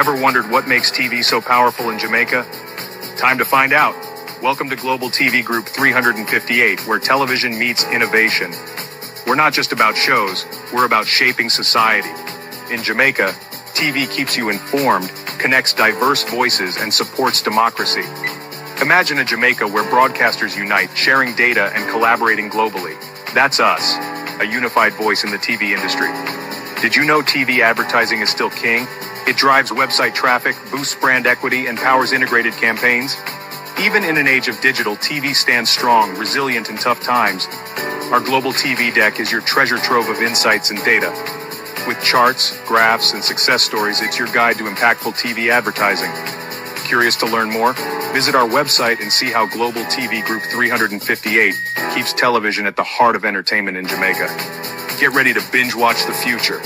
Ever wondered what makes TV so powerful in Jamaica? Time to find out. Welcome to Global TV Group 358, where television meets innovation. We're not just about shows, we're about shaping society. In Jamaica, TV keeps you informed, connects diverse voices, and supports democracy. Imagine a Jamaica where broadcasters unite, sharing data and collaborating globally. That's us, a unified voice in the TV industry. Did you know TV advertising is still king? It drives website traffic, boosts brand equity, and powers integrated campaigns. Even in an age of digital, TV stands strong, resilient in tough times. Our global TV deck is your treasure trove of insights and data. With charts, graphs, and success stories, it's your guide to impactful TV advertising. Curious to learn more? Visit our website and see how Global TV Group 358 keeps television at the heart of entertainment in Jamaica. Get ready to binge watch the future.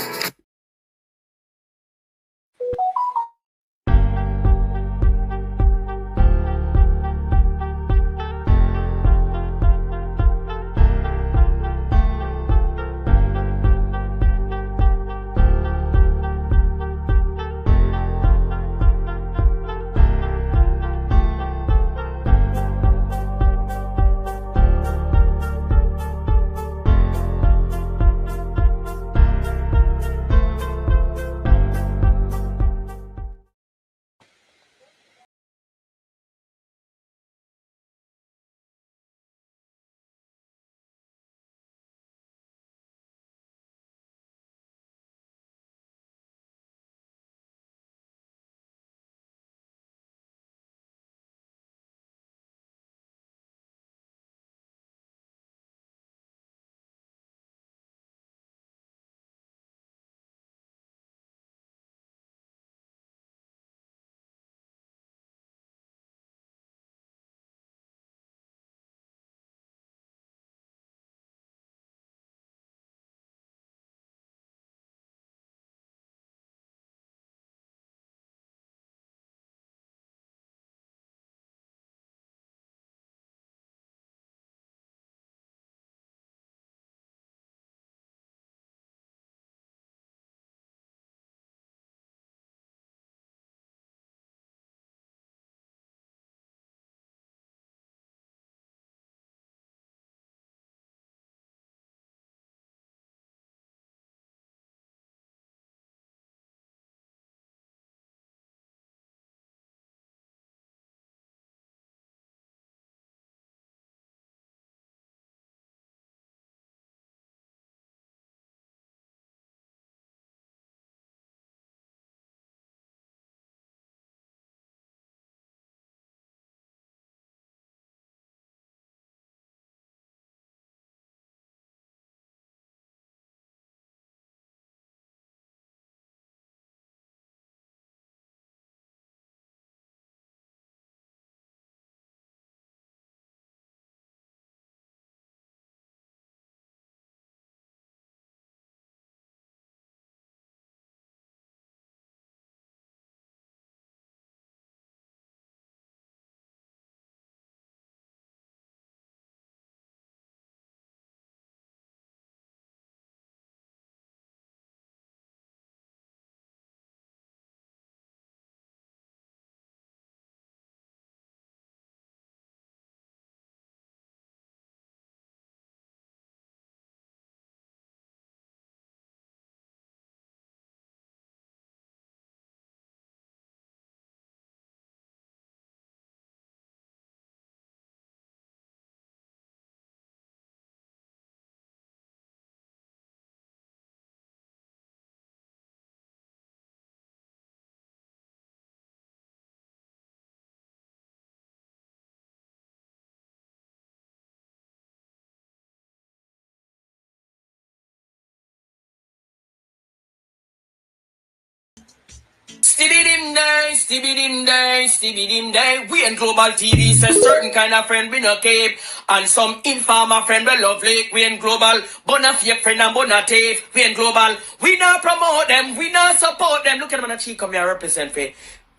Stibbidim day, stibbidim day, stibbidim day. We in Global TV says certain kind of friend we no keep, and some informer friend we lovely. We in Global, bona fake friend and bona tape. We in Global, we not promote them, we not support them. Look at them on the cheek, come here represent for.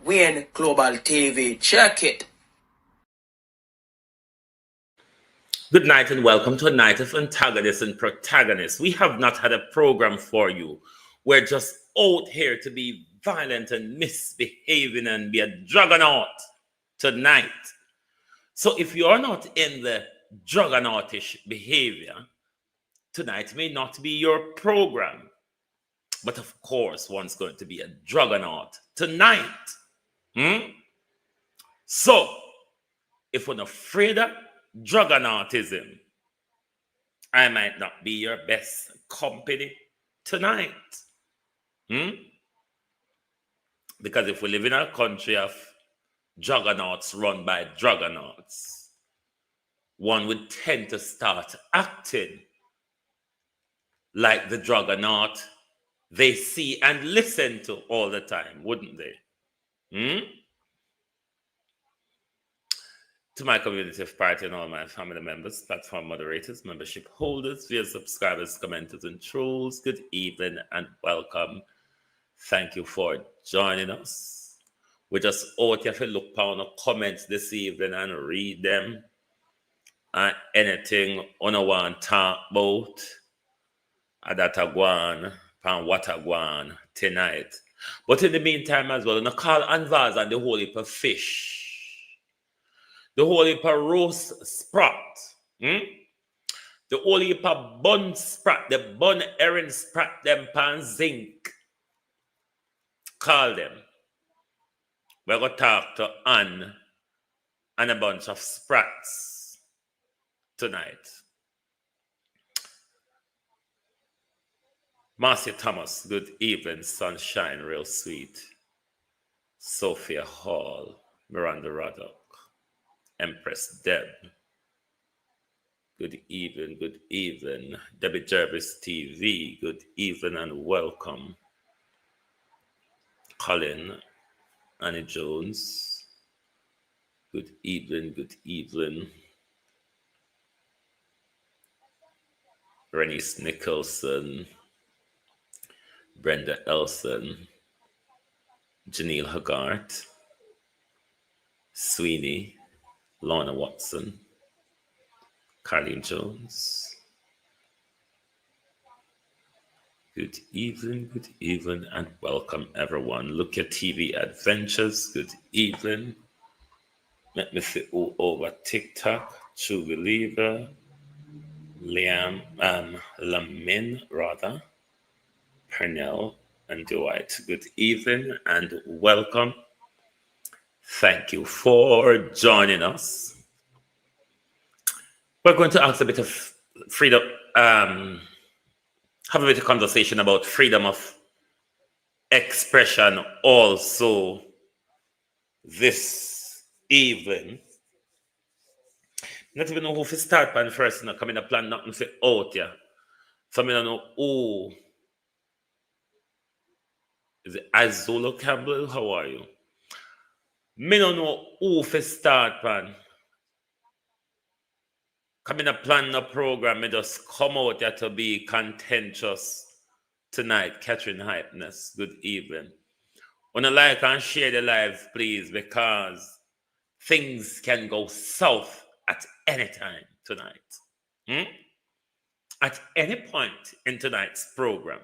We in Global TV, check it. Good night and welcome to a night of antagonists and protagonists. We have not had a program for you. We're just out here to be violent and misbehaving and be a juggernaut tonight. So if you're not in the juggernautish behavior, tonight may not be your program. But of course, one's going to be a juggernaut tonight. So, if we're afraid of juggernautism, I might not be your best company tonight. Because if we live in a country of juggernauts run by juggernauts, one would tend to start acting like the juggernaut they see and listen to all the time, wouldn't they? To my community of party and all my family members, platform moderators, membership holders, via subscribers, commenters, and trolls, good evening and welcome. Thank you for joining us. We just out here to look on the comments this evening and read them. And anything on a one talk about that I go on, and what I go on tonight. But in the meantime as well, in the call and vase and the whole heap of fish. The whole heap of roast sprat. The whole heap of bun sprat, the bun herring sprat, them pan zinc. Call them. We're going to talk to Anne and a bunch of sprats tonight. Marcia Thomas, good evening. Sunshine, real sweet. Sophia Hall, Miranda Roddock, Empress Deb. Good evening, good evening. Debbie Jervis TV, good evening and welcome. Colin, Annie Jones, good evening, good evening. Renice Nicholson, Brenda Elson, Janelle Haggart, Sweeney, Lorna Watson, Carleen Jones. Good evening, and welcome everyone. Look at TV Adventures, good evening. Let me see who over TikTok, True Believer, Lamin, rather, Pernell, and Dwight. Good evening and welcome. Thank you for joining us. We're going to ask a bit of freedom, have a bit of conversation about freedom of expression also this evening. Not even know who to start on first, not coming to plan nothing for out here. So I don't know who. Is it Azula Campbell? How are you? Me don't know who to start on. Coming to plan the program, me just come out here to be contentious tonight. Catherine Hypeness, good evening. Wanna like and share the live, please, because things can go south at any time tonight. At any point in tonight's program,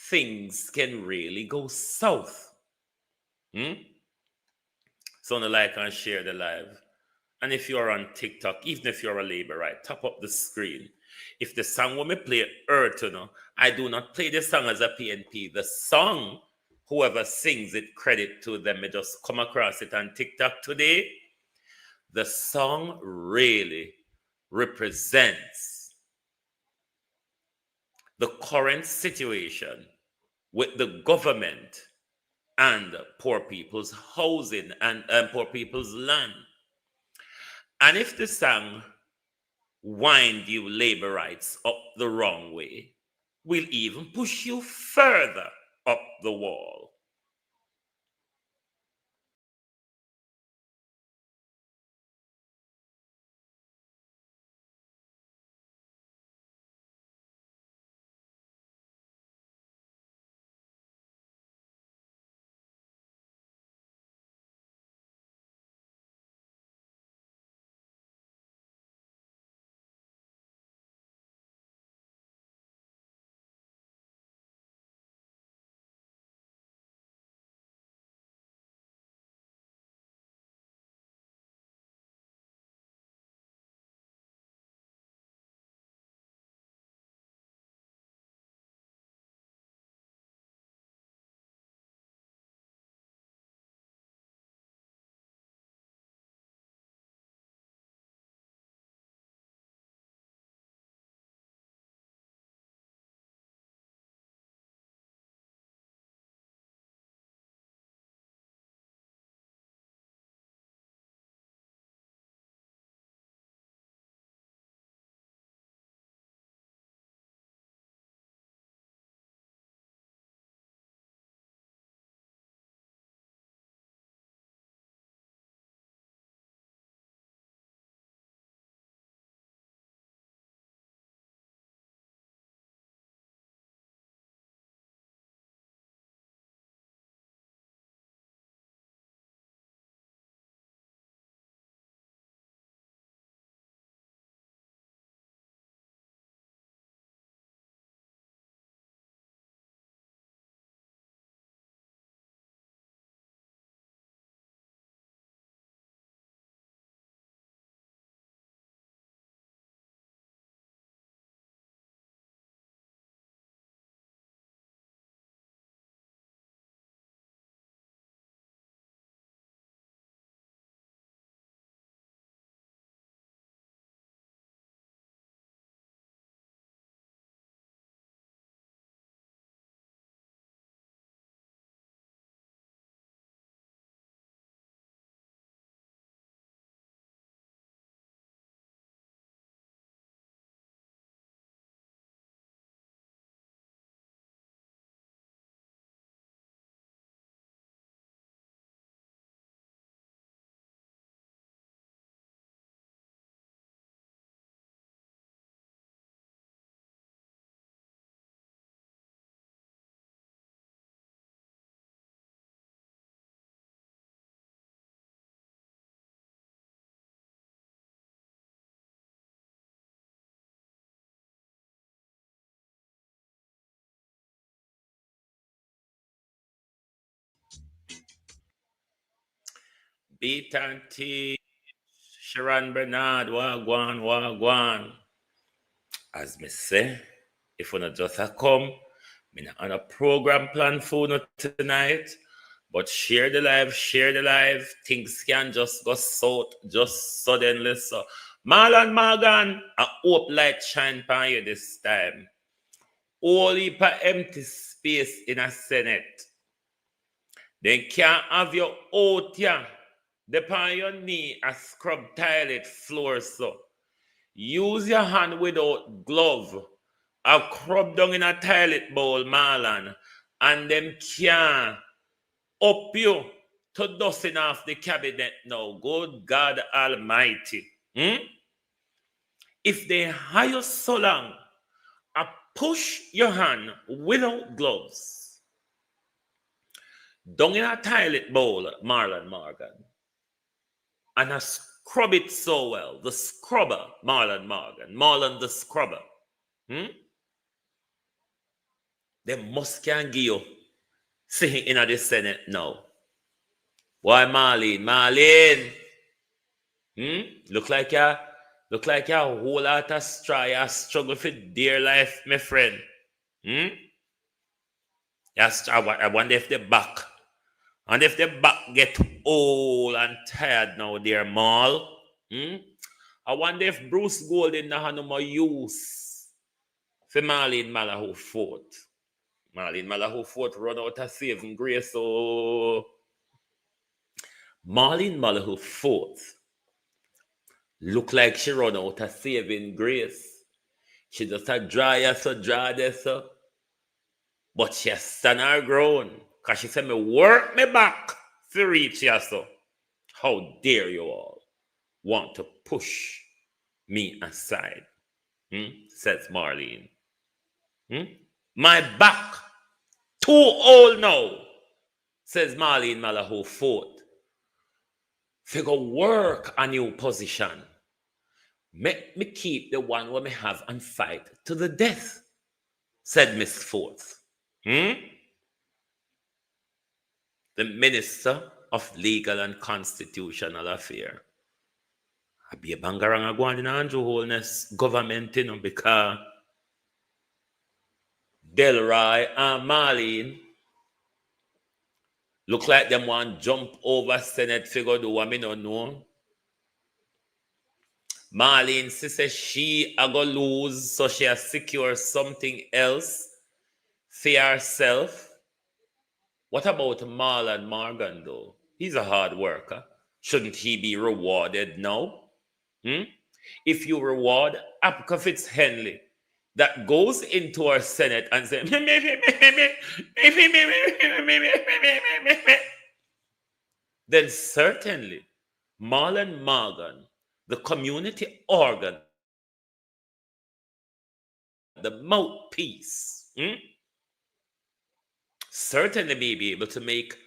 things can really go south. So wanna like and share the live. And if you're on TikTok, even if you're a labor, right, top up the screen. If the song when me play I do not play the song as a PNP. The song, whoever sings it, credit to them. I just come across it on TikTok today. The song really represents the current situation with the government and poor people's housing and poor people's land. And if the song wind you labor rights up the wrong way, will even push you further up the wall. Beat and T. Sharon Bernard. Wagwan, wagwan. As me say, if you not just a come, me not on a program plan for you tonight. But share the live, share the live. Things can just go south, just suddenly. So, Marlon Morgan, I hope light shine upon you this time. All heap of empty space in a Senate. They can't have your out here. Depend your knee a scrub toilet floor so. Use your hand without glove. A crub down in a toilet bowl, Marlon. And them can't up you to dusting off the cabinet now. Good God Almighty. If they hire so long, I push your hand without gloves. Down in a toilet bowl, Marlon Morgan. And I scrub it so well. The scrubber, Marlon Morgan. Marlon the scrubber. They must can give you sitting in the Senate now. Why Marlene? Marlene! Look like a whole lot of struggle for dear life, my friend. Yes, I wonder if the back. And if the back get old and tired now, dear Mal. I wonder if Bruce Golden now have no more use for Marlene Malahoo Fort. Marlene Malahoo Fort run out of saving grace, so Marlene Malahoo Fort look like she run out of saving grace. She just a dry there, so. But she stand her ground. Because she said, me work me back to reach here, so. How dare you all want to push me aside? Says Marlene. My back too old now, says Marlene Malahoo Fort. Figure work a new position. Make me keep the one where me have and fight to the death, said Miss Fort. The Minister of Legal and Constitutional Affairs. I be a bangarang agwan in Andrew Holness government, because Delroy and Marlene look like them want jump over Senate figure do what me no know. Marlene says she a go lose, so she has secure something else for herself. What about Marlon Morgan though? He's a hard worker. Shouldn't he be rewarded now? If you reward Apka Fitz-Henley that goes into our Senate and says, then certainly Marlon Morgan, the community organ, the mouthpiece, certainly may be able to make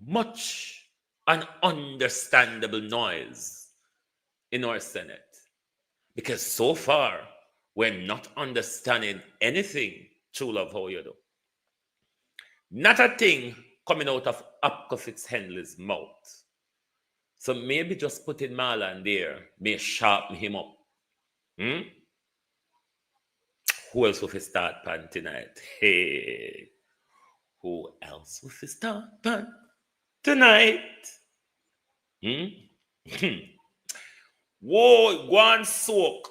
much an understandable noise in our Senate. Because so far, we're not understanding anything, true love, how you do. Not a thing coming out of Apka Fitz-Henley's mouth. So maybe just putting Marlon there may sharpen him up. Who else will start pan tonight? Hey, who else will start pan tonight? Whoa, go and soak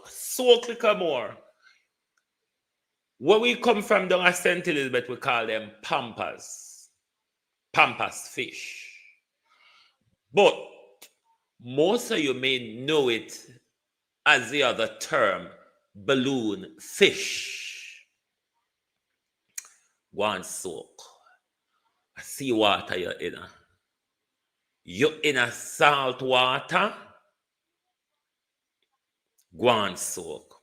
little more. Where we come from down at St. Elizabeth, we call them pampas fish. But most of you may know it as the other term, balloon fish. Go and soak. Sea water you're in. You're in a salt water. Go and soak.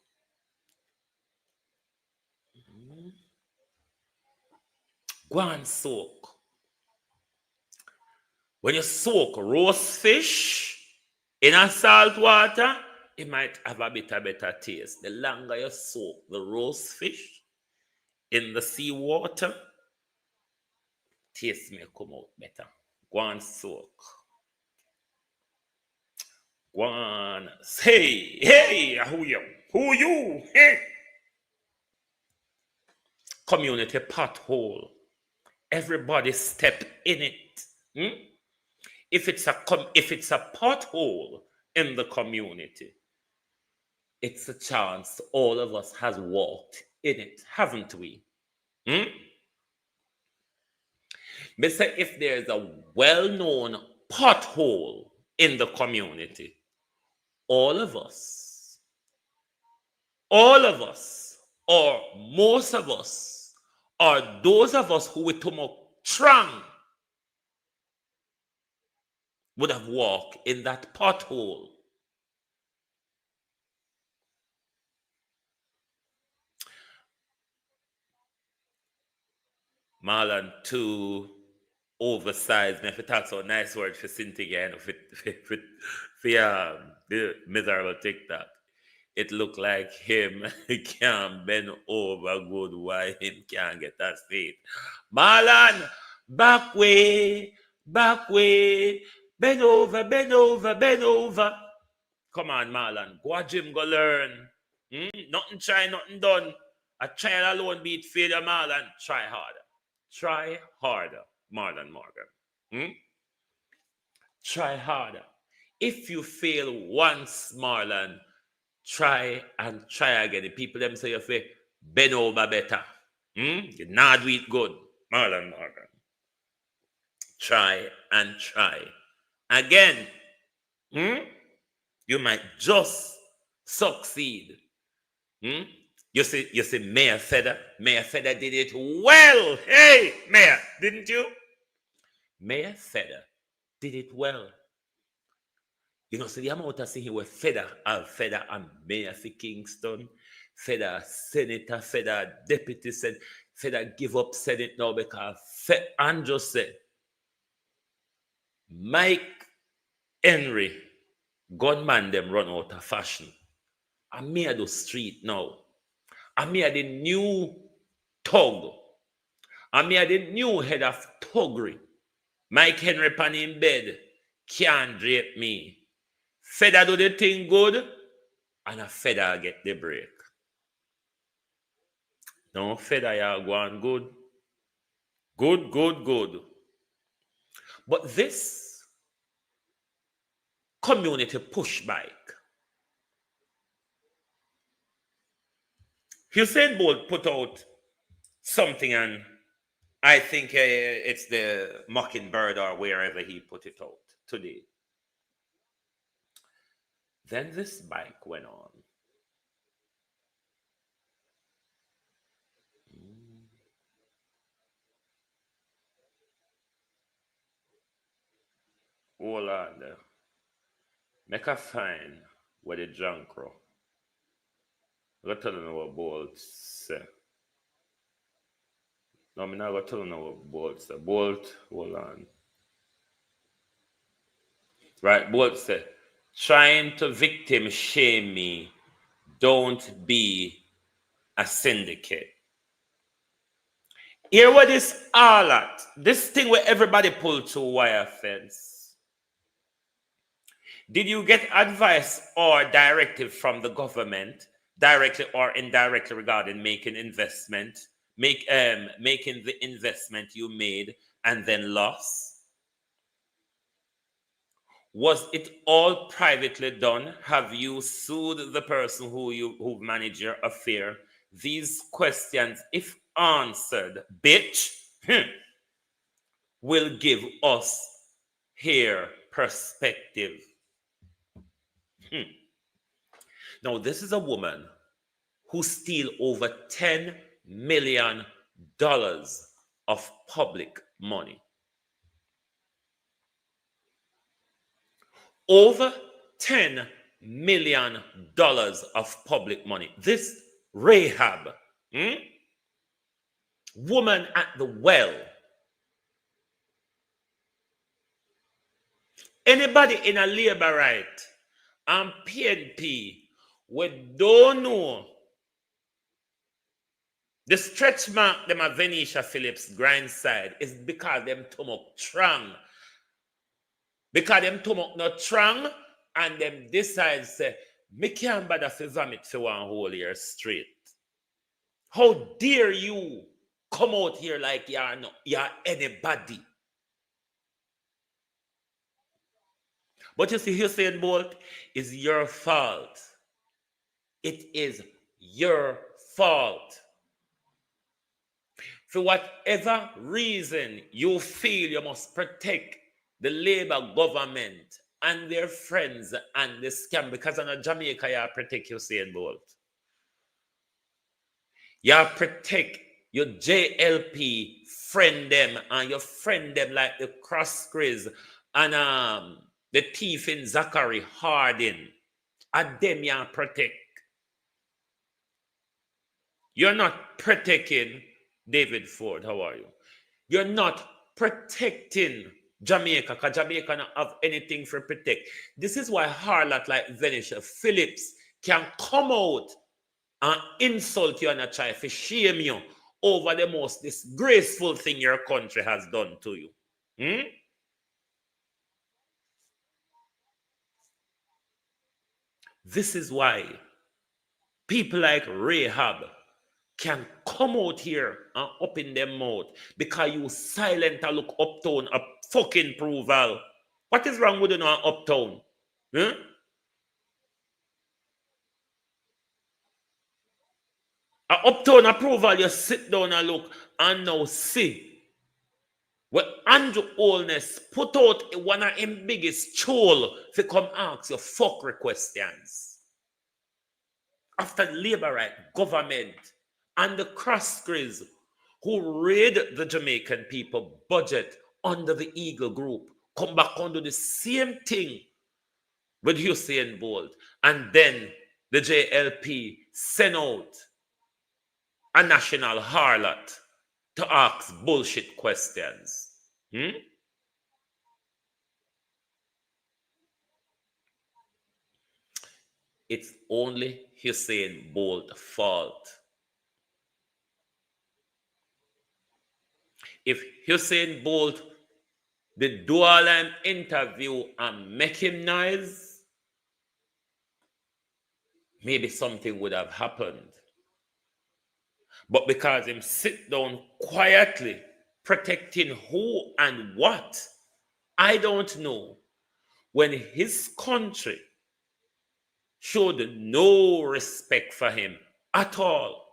Go and soak. When you soak roast fish in a salt water, it might have a bit of better taste. The longer you soak the roast fish in the sea water, taste may come out better. Go and soak. One, say, hey, who you? Who you? Hey. Community pothole. Everybody step in it. If it's a pothole in the community, it's a chance all of us has walked in it, haven't we? But say if there's a well-known pothole in the community, all of us, or most of us, or those of us who with trang would have walked in that pothole. Marlon, too oversized, me if it talks so nice word for Cynthia again, for the miserable TikTok. It looked like him can't bend over good why him can't get that seat. Marlon, back way, bend over. Come on, Marlon, go a gym, go learn. Nothing try, nothing done. A trial alone beat failure, Marlon. Try harder. Try harder, Marlon Morgan. Try harder. If you fail once, Marlon, try and try again. The people them say you feel bend over better. You not do it good, Marlon Morgan. Try and try again. You might just succeed. You see, Mayor Feder did it well. Hey, Mayor, didn't you? Mayor Feder did it well. You know, so the amount of thing with Feder and Mayor for Kingston, Feder Senator, Feder Deputy said, Feder give up Senate now because Andrew said, Mike Henry, gunman them run out of fashion. I'm near the street now. I'm near the new thug. I'm near the new head of thuggery. Mike Henry pan in bed can't drape me. Feder do the thing good, and a Feder get the break. No, Feder you go on good. Good. But this community push bike, Usain Bolt put out something, and I think it's the Mockingbird or wherever he put it out today. Then this bike went on. Hold on there. Make a find where the junk row. I'm tell you what Bolt say. No, I'm not going to tell you what Bolt say. Bolt, hold on. Right, Bolt said, trying to victim shame me, don't be a syndicate. Hear what this all at? This thing where everybody pull to wire fence. Did you get advice or directive from the government, directly or indirectly, regarding making investment, making the investment you made and then lost? Was it all privately done? Have you sued the person who managed your affair? These questions, if answered, bitch, will give us here perspective. Now, this is a woman who steal over $10 million of public money. Over $10 million of public money. This Rahab, woman at the well. Anybody in a labor right and PNP we don't know the stretch mark them at Venetia Phillips grind side is because them tomok trang. Because them tomok not trang and them decide say, me can't bother to vomit for one whole year straight. How dare you come out here like you're anybody? But you see, Usain Bolt, is your fault. It is your fault. For whatever reason you feel you must protect the Labour government and their friends and the scam, because in Jamaica you protect Usain Bolt. You protect your JLP friend them, and your friend them like the Cross Grizz and the thief in Zachary Harding. And them you protect. You're not protecting David Ford. How are you? You're not protecting Jamaica, because Jamaica don't have anything for protect. This is why harlot like Venetia Phillips can come out and insult you and a try to shame you over the most disgraceful thing your country has done to you. This is why people like Rahab can come out here and open their mouth, because you silent and look uptown a fucking approval. What is wrong with you now, uptown? Huh? A uptown approval, you sit down and look and now see what Andrew Holness put out one of his biggest troll to come ask you fuck questions. After the Labour right government and the Cross Grizz who raid the Jamaican people budget under the Eagle Group come back under the same thing with Usain Bolt, and then the JLP send out a national harlot to ask bullshit questions. It's only Usain Bolt's fault. If Usain Bolt did do an interview and make him noise, maybe something would have happened. But because him sit down quietly, protecting who and what, I don't know, when his country showed no respect for him at all.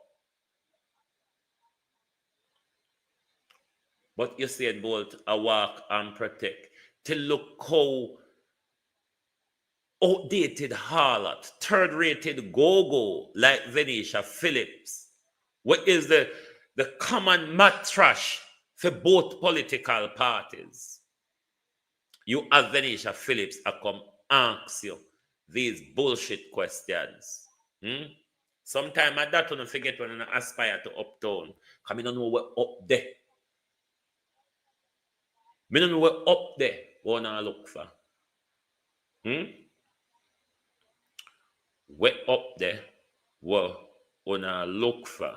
But Usain Bolt a walk and protect. To look how outdated harlot, third-rated go-go like Venetia Phillips, what is the common mad trash for both political parties. You have Venetia Phillips a come ask you these bullshit questions. Sometimes I don't forget when I aspire to uptown, because I don't know what up there. I don't know what up there what I look for. What up there what I look for.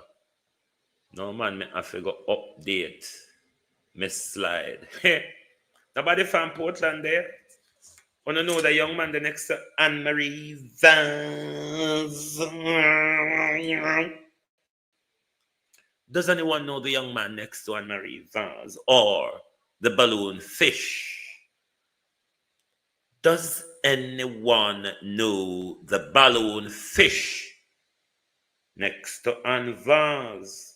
No man, I figure update me slide. Nobody from Portland there. Wanna know the young man the next to Anne-Marie Vance? Does anyone know the young man next to Anne-Marie Vance or the balloon fish? Does anyone know the balloon fish next to Anne Vance?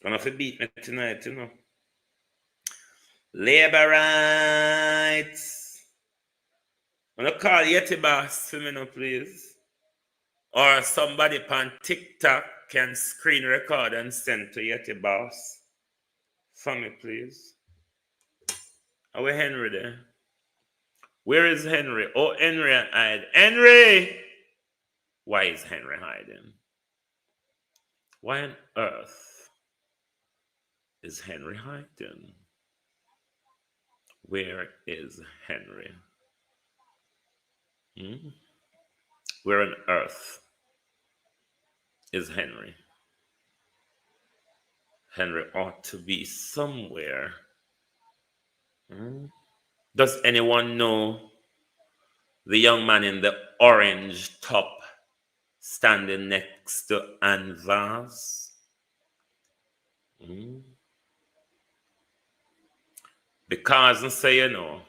Gonna have to beat me tonight, you know. Labor rights. I'm gonna call Yeti Boss for me now, please. Or somebody on TikTok can screen record and send to Yeti Boss. For me, please. Are we Henry there? Where is Henry? Oh, Henry hide. Henry! Why is Henry hiding? Why on earth is Henry hiding? Where is Henry? Where on earth is Henry? Henry ought to be somewhere. Does anyone know The young man in the orange top standing next to Anvas. Because I say, you know,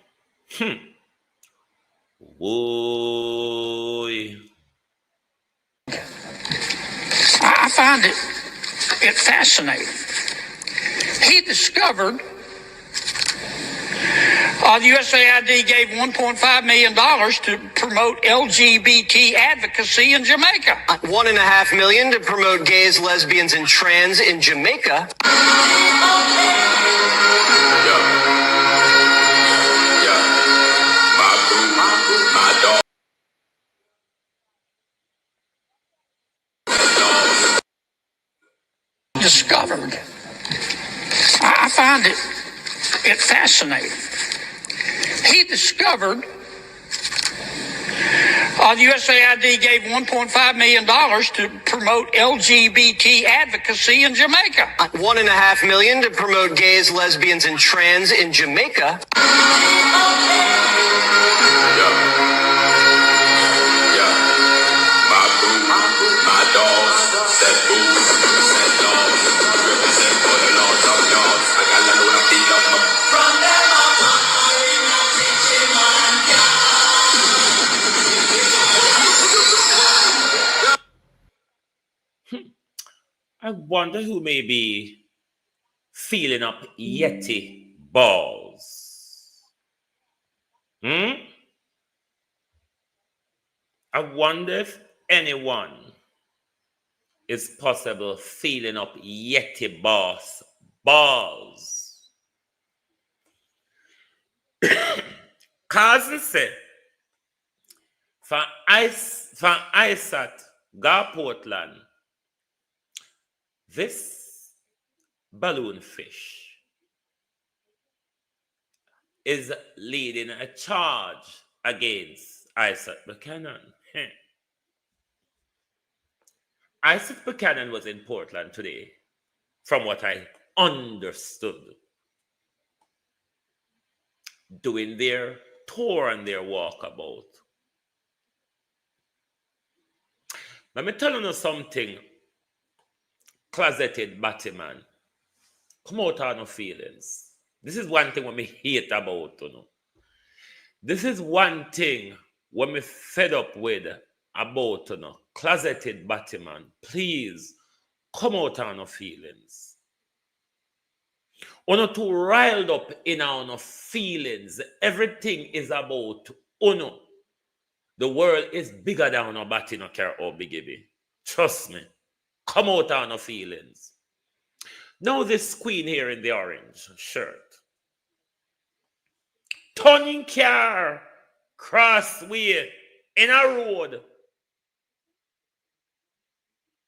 boy. I find it fascinating. He discovered the USAID gave $1.5 million to promote LGBT advocacy in Jamaica. $1.5 million to promote gays, lesbians, and trans in Jamaica. Discovered. I find it fascinating. He discovered the USAID gave $1.5 million to promote LGBT advocacy in Jamaica. $1.5 million to promote gays, lesbians, and trans in Jamaica. I wonder who may be feeling up Yeti balls. I wonder if anyone is possible feeling up Yeti balls. Cause say for ISAT go Portland, this balloon fish is leading a charge against Isaac Buchanan. Isaac Buchanan was in Portland today, from what I understood, doing their tour and their walkabout. Let me tell you something, closeted Batman. Come out on no feelings. This is one thing what me hate about, you know. This is one thing what me fed up with about, you know, closeted Batman. Please, come out on no feelings. Uno too riled up in our feelings. Everything is about uno. The world is bigger than uno, but you no care how big it be. Trust me. Come out on no feelings. Now this queen here in the orange shirt. Turning car crossway in a road.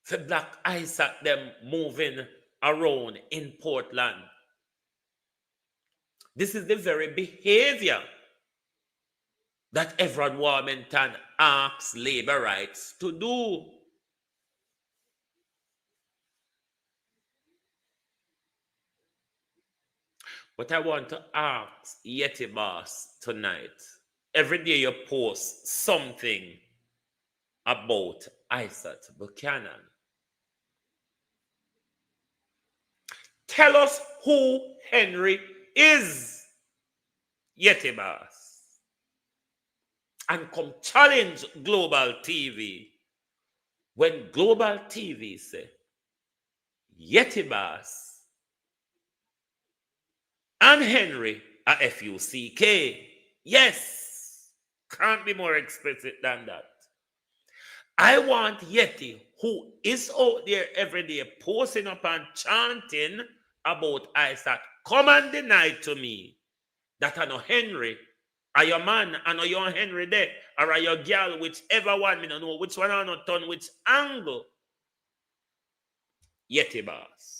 The black eyes at them moving around in Portland. This is the very behavior that Everard Warmington asks labor rights to do. But I want to ask Yeti Boss tonight. Every day you post something about Isaac Buchanan. Tell us who Henry is, Yeti Boss. And come challenge Global TV. When Global TV say, Yeti Boss and Henry are FUCK. Yes, can't be more explicit than that. I want Yeti, who is out there every day posting up and chanting about Isaac, come and deny to me that I know Henry, are your man, I know your Henry there, or are your girl, whichever one, me don't know which one I not turn which angle. Yeti Boss.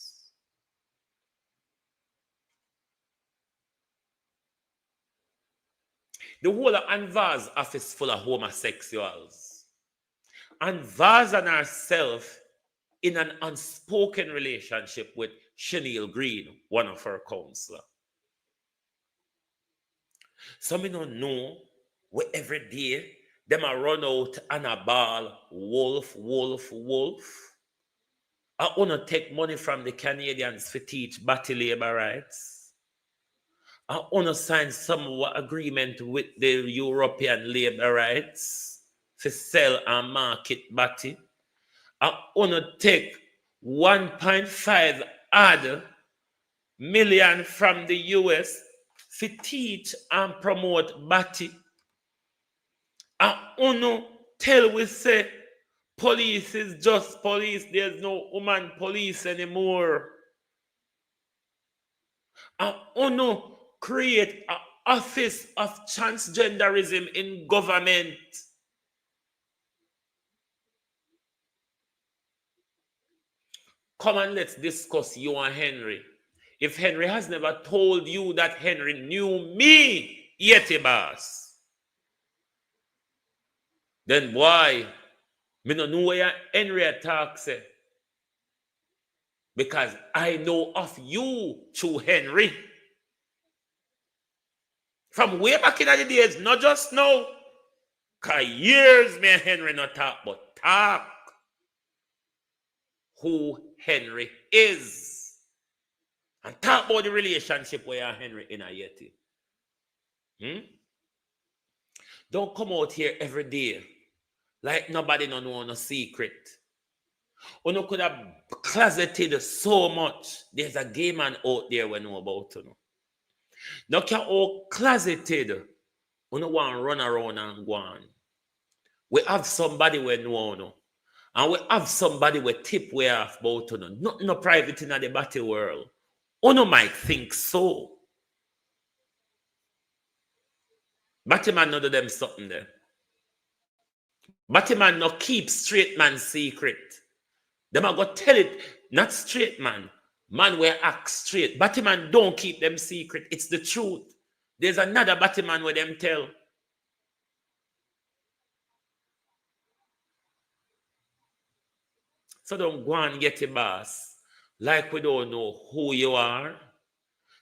The whole of Anvaz office full of homosexuals. Anvaz and herself in an unspoken relationship with Chenille Green, one of her counselors. So me don't know where every day them a run out and a ball, wolf, wolf, wolf. I want to take money from the Canadians to teach batty labor rights. I want to sign some agreement with the European labor rights to sell and market batty. I want to take 1.5 odd million from the US to teach and promote batty. I want to tell we say police is just police. There's no woman police anymore. I want to create an office of transgenderism in government. Come and let's discuss you and Henry. If Henry has never told you that Henry knew me, Yeti boss, then why? Me no know where Henry talks. Because I know of you through Henry. From way back in the days, not just now. Because years me and Henry not talk, but talk who Henry is. And talk about the relationship where Henry in a Yeti. Don't come out here every day like nobody no know no secret. Or no could have closeted so much. There's a gay man out there we know about. No can all closeted. We no want to run around and go on. We have somebody we know. No. And we have somebody we tip we off about. Nothing no private in the battle world. Uno might think so. Batman no do them something there. Batman no keep straight man secret. Them a go tell it, not straight man. Man where act straight. Batman don't keep them secret. It's the truth. There's another Batman where them tell. So don't go and get a boss. Like we don't know who you are.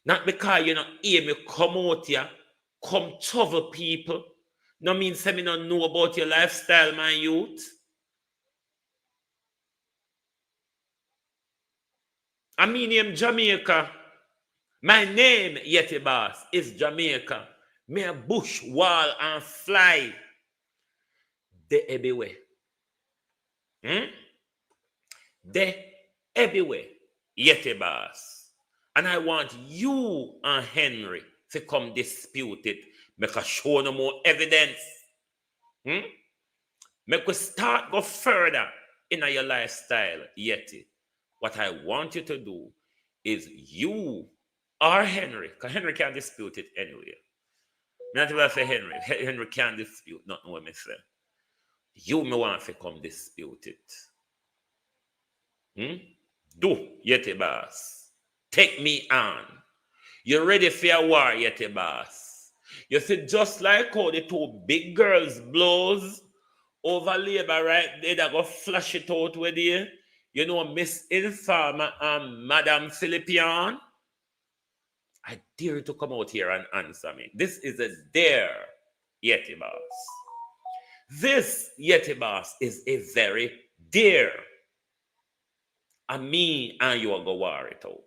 Not because you know hear me come out here, come trouble people. No mean say me don't know about your lifestyle, my youth. I mean name Jamaica. My name, Yeti Boss, is Jamaica. Me a bush, wall, and fly. They everywhere. They everywhere. Yeti Boss. And I want you and Henry to come dispute it. Make us show no more evidence. Make us start go further in your lifestyle, Yeti. What I want you to do is you or Henry, because Henry can't dispute it anyway. Not even say Henry. Henry can't dispute nothing what me say. You me want to come dispute it. Do, Yeti Boss. Take me on. You ready for a war, Yeti Boss? You see, just like how the two big girls blows over labor right there, that go flash it out with you. You know, Miss Informer and Madam Philippian. I dare you to come out here and answer me. This is a dare, Yeti Boss. This, Yeti Boss, is a very dare. And me and you are going to war it out.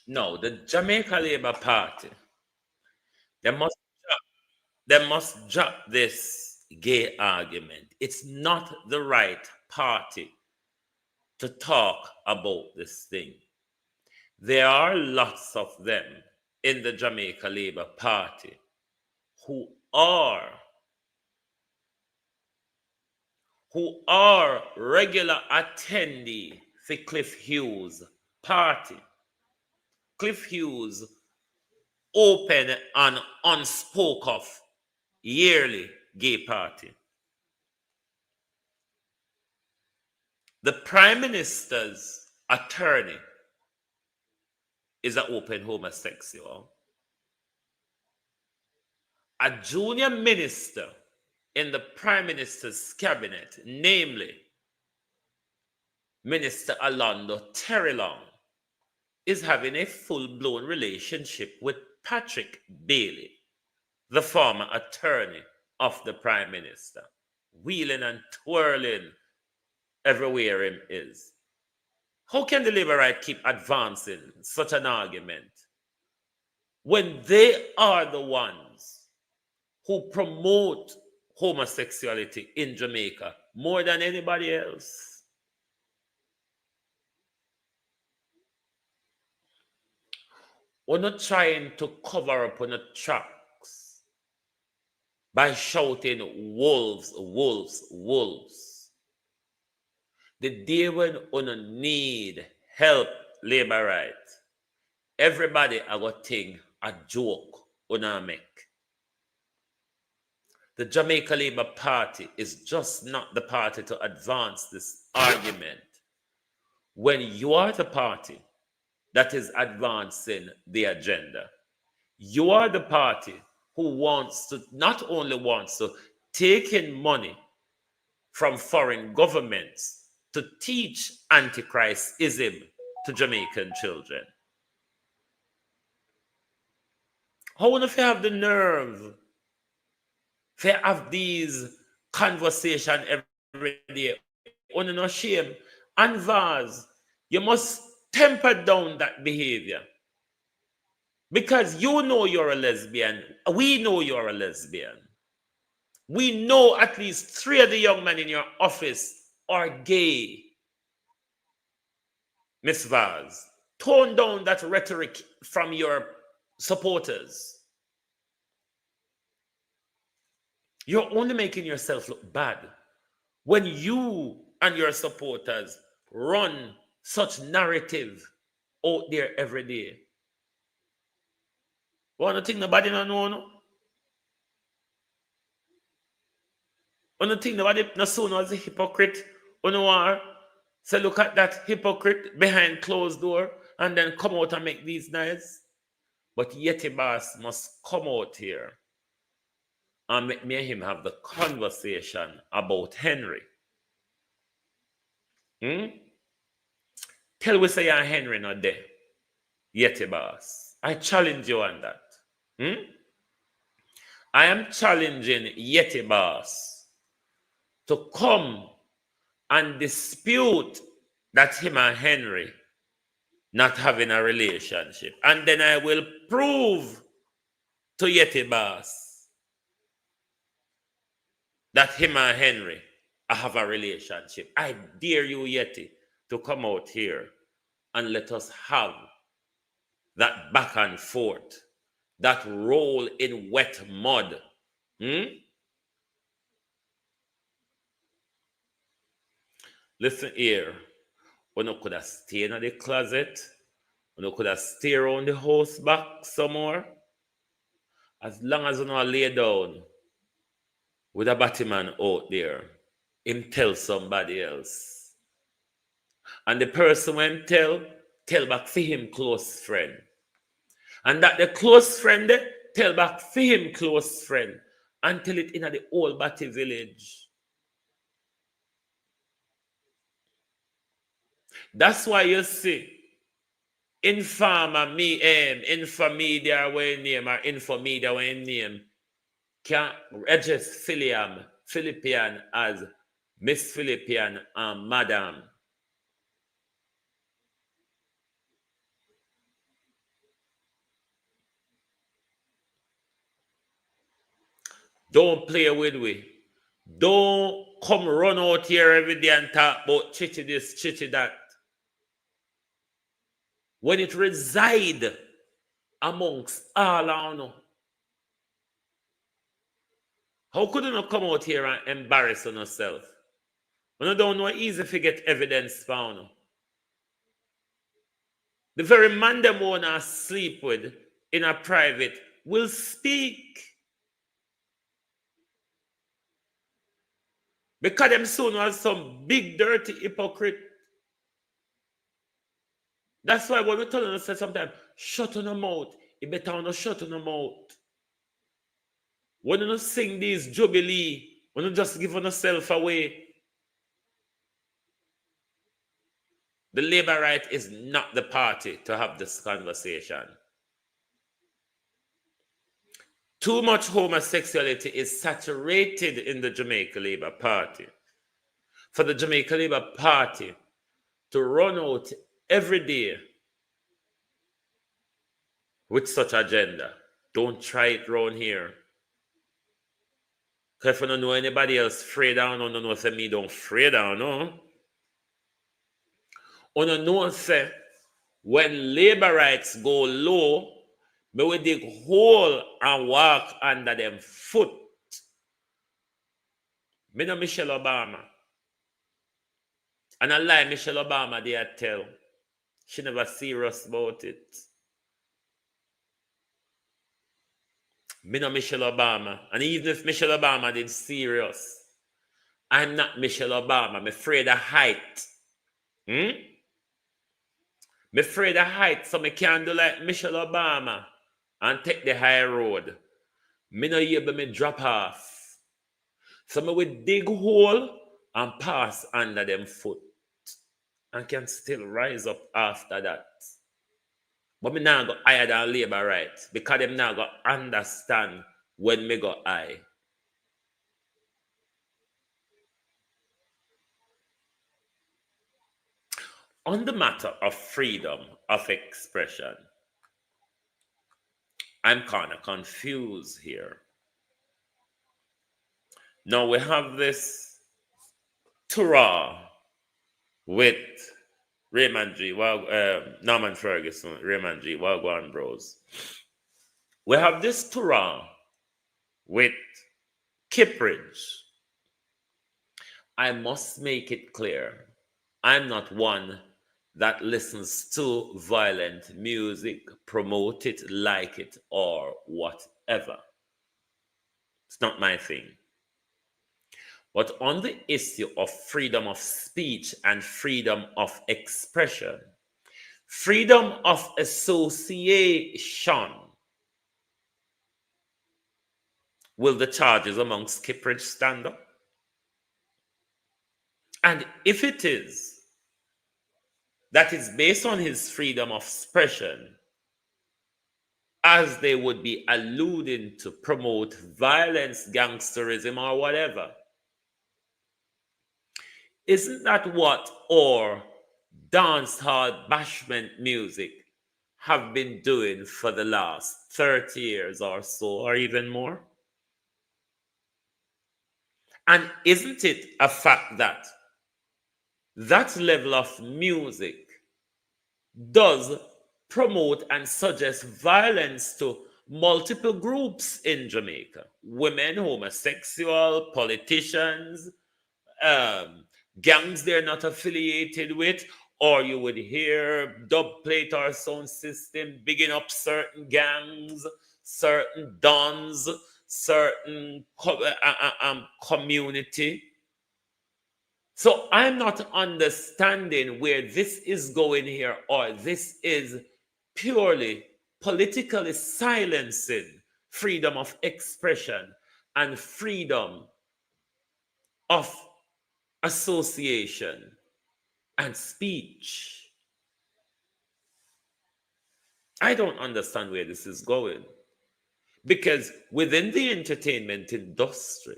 No, the Jamaica Labour Party, they must drop this gay argument. It's not the right party to talk about this thing. There are lots of them in the Jamaica Labour Party who are regular attendee for Cliff Hughes' party. Cliff Hughes open and unspoke of yearly gay party. The Prime Minister's attorney is an open homosexual. A junior minister in the Prime Minister's cabinet, namely Minister Alondo Terrelong, is having a full-blown relationship with Patrick Bailey, the former attorney of the Prime Minister, wheeling and twirling everywhere him is. How can the Labour right keep advancing such an argument when they are the ones who promote homosexuality in Jamaica more than anybody else? We're not trying to cover up on the tracks by shouting wolves, wolves, wolves. The day when we need help, Labour right, everybody I got think a joke una make. The Jamaica Labour Party is just not the party to advance this argument when you are the party that is advancing the agenda. You are the party who not only wants to take in money from foreign governments to teach Antichristism to Jamaican children. How would you have the nerve to have these conversations every day? On no shame and vase, you must temper down that behavior. Because you know you're a lesbian. We know you're a lesbian. We know at least 3 of the young men in your office are gay. Miss Vaz, tone down that rhetoric from your supporters. You're only making yourself look bad when you and your supporters run such narrative out there every day. One thing nobody don't know. No? One thing nobody no soon as a hypocrite. So look at that hypocrite behind closed door and then come out and make these nice. But Yeti Boss must come out here and make me and him have the conversation about Henry. Tell we say Henry not there. Yeti Boss. I challenge you on that. I am challenging Yeti Boss to come and dispute that him and Henry not having a relationship. And then I will prove to Yeti Boss that him and Henry have a relationship. I dare you, Yeti, to come out here and let us have that back and forth, that roll in wet mud. Listen here, when you could have stayed in the closet, when you could have stayed around the house back some more, as long as you not lay down with a Batman out there, him tell somebody else. And the person when tell back for him close friend. And that the close friend tell back for him close friend until it in the old Batty village. That's why you see Infomedia way name or Infomedia way name can register Philippian as Miss Philippian and Madam. Don't play with we. Don't come run out here every day and talk about chitty this, chitty that. When it reside amongst all our know. How could you not come out here and embarrass yourself? When you don't know, easy to get evidence found. The very man them wanna sleep with in a private will speak. Because them soon was some big dirty hypocrite. That's why when we tell them sometimes, shut on your mouth. You better not shut on your mouth. When you sing these jubilee, when you just give yourself away, the labor right is not the party to have this conversation. Too much homosexuality is saturated in the Jamaica Labour Party. For the Jamaica Labour Party to run out every day with such agenda, don't try it round here. Because if you don't know anybody else afraid down, you don't know say me don't afraid down, no? You don't know say when labor rights go low, me will dig hole and walk under them foot. Me know Michelle Obama. And I lie Michelle Obama they tell. She never serious about it. Me know Michelle Obama. And even if Michelle Obama did serious, I'm not Michelle Obama. I'm afraid of height. I'm afraid of height, so I can't do like Michelle Obama and take the high road. Me no able me drop off. So I will dig hole and pass under them foot. And can still rise up after that. But me now go higher than labor rights because them now go understand when me go high. On the matter of freedom of expression, I'm kind of confused here. Now we have this Torah with Raymond G. Norman Ferguson, Raymond G. Wagwan Bros. We have this Torah with Kippridge. I must make it clear, I'm not one that listens to violent music, promote it, like it, or whatever. It's not my thing. But on the issue of freedom of speech and freedom of expression, freedom of association, will the charges amongst Kippridge stand up? And if it is, that is based on his freedom of expression, as they would be alluding to promote violence, gangsterism, or whatever. Isn't that what our dancehall bashment music have been doing for the last 30 years or so, or even more? And isn't it a fact that that level of music does promote and suggest violence to multiple groups in Jamaica? Women, homosexual, politicians, gangs they're not affiliated with, or you would hear dub plate or sound system bigging up certain gangs, certain dons, certain community. So I'm not understanding where this is going here, or this is purely politically silencing freedom of expression and freedom of association and speech. I don't understand where this is going. Because within the entertainment industry,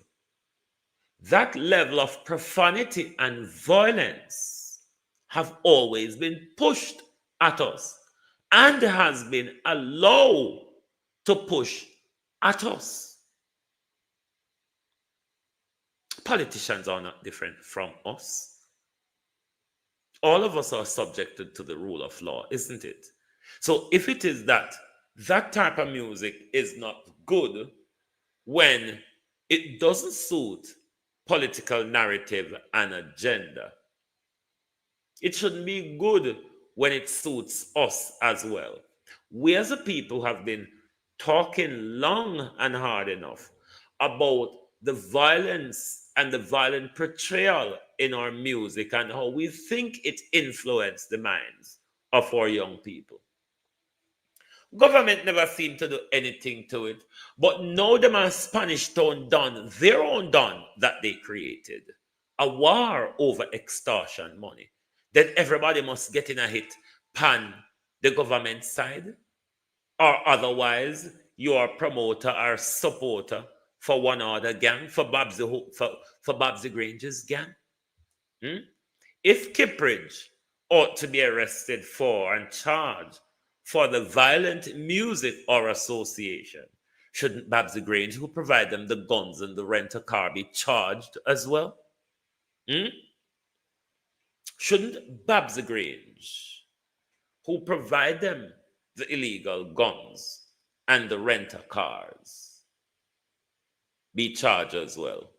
that level of profanity and violence have always been pushed at us and has been allowed to push at us. politicians are not different from us. All of us are subjected to the rule of law, isn't it? So if it is that that type of music is not good when it doesn't suit political narrative and agenda, it shouldn't be good when it suits us as well. We as a people have been talking long and hard enough about the violence and the violent portrayal in our music and how we think it influenced the minds of our young people. Government never seemed to do anything to it, but now them a Spanish town done their own done that they created. A war over extortion money. Then everybody must get in a hit pan the government side, or otherwise you are promoter or supporter for one other gang, for Babsy Grange's gang. Hmm? If Kippridge ought to be arrested for and charged for the violent music or association, shouldn't Babsy Grange, who provide them the guns and the rent-a-car, be charged as well? Hmm? Shouldn't Babsy Grange, who provide them the illegal guns and the rent-a-cars, be charged as well?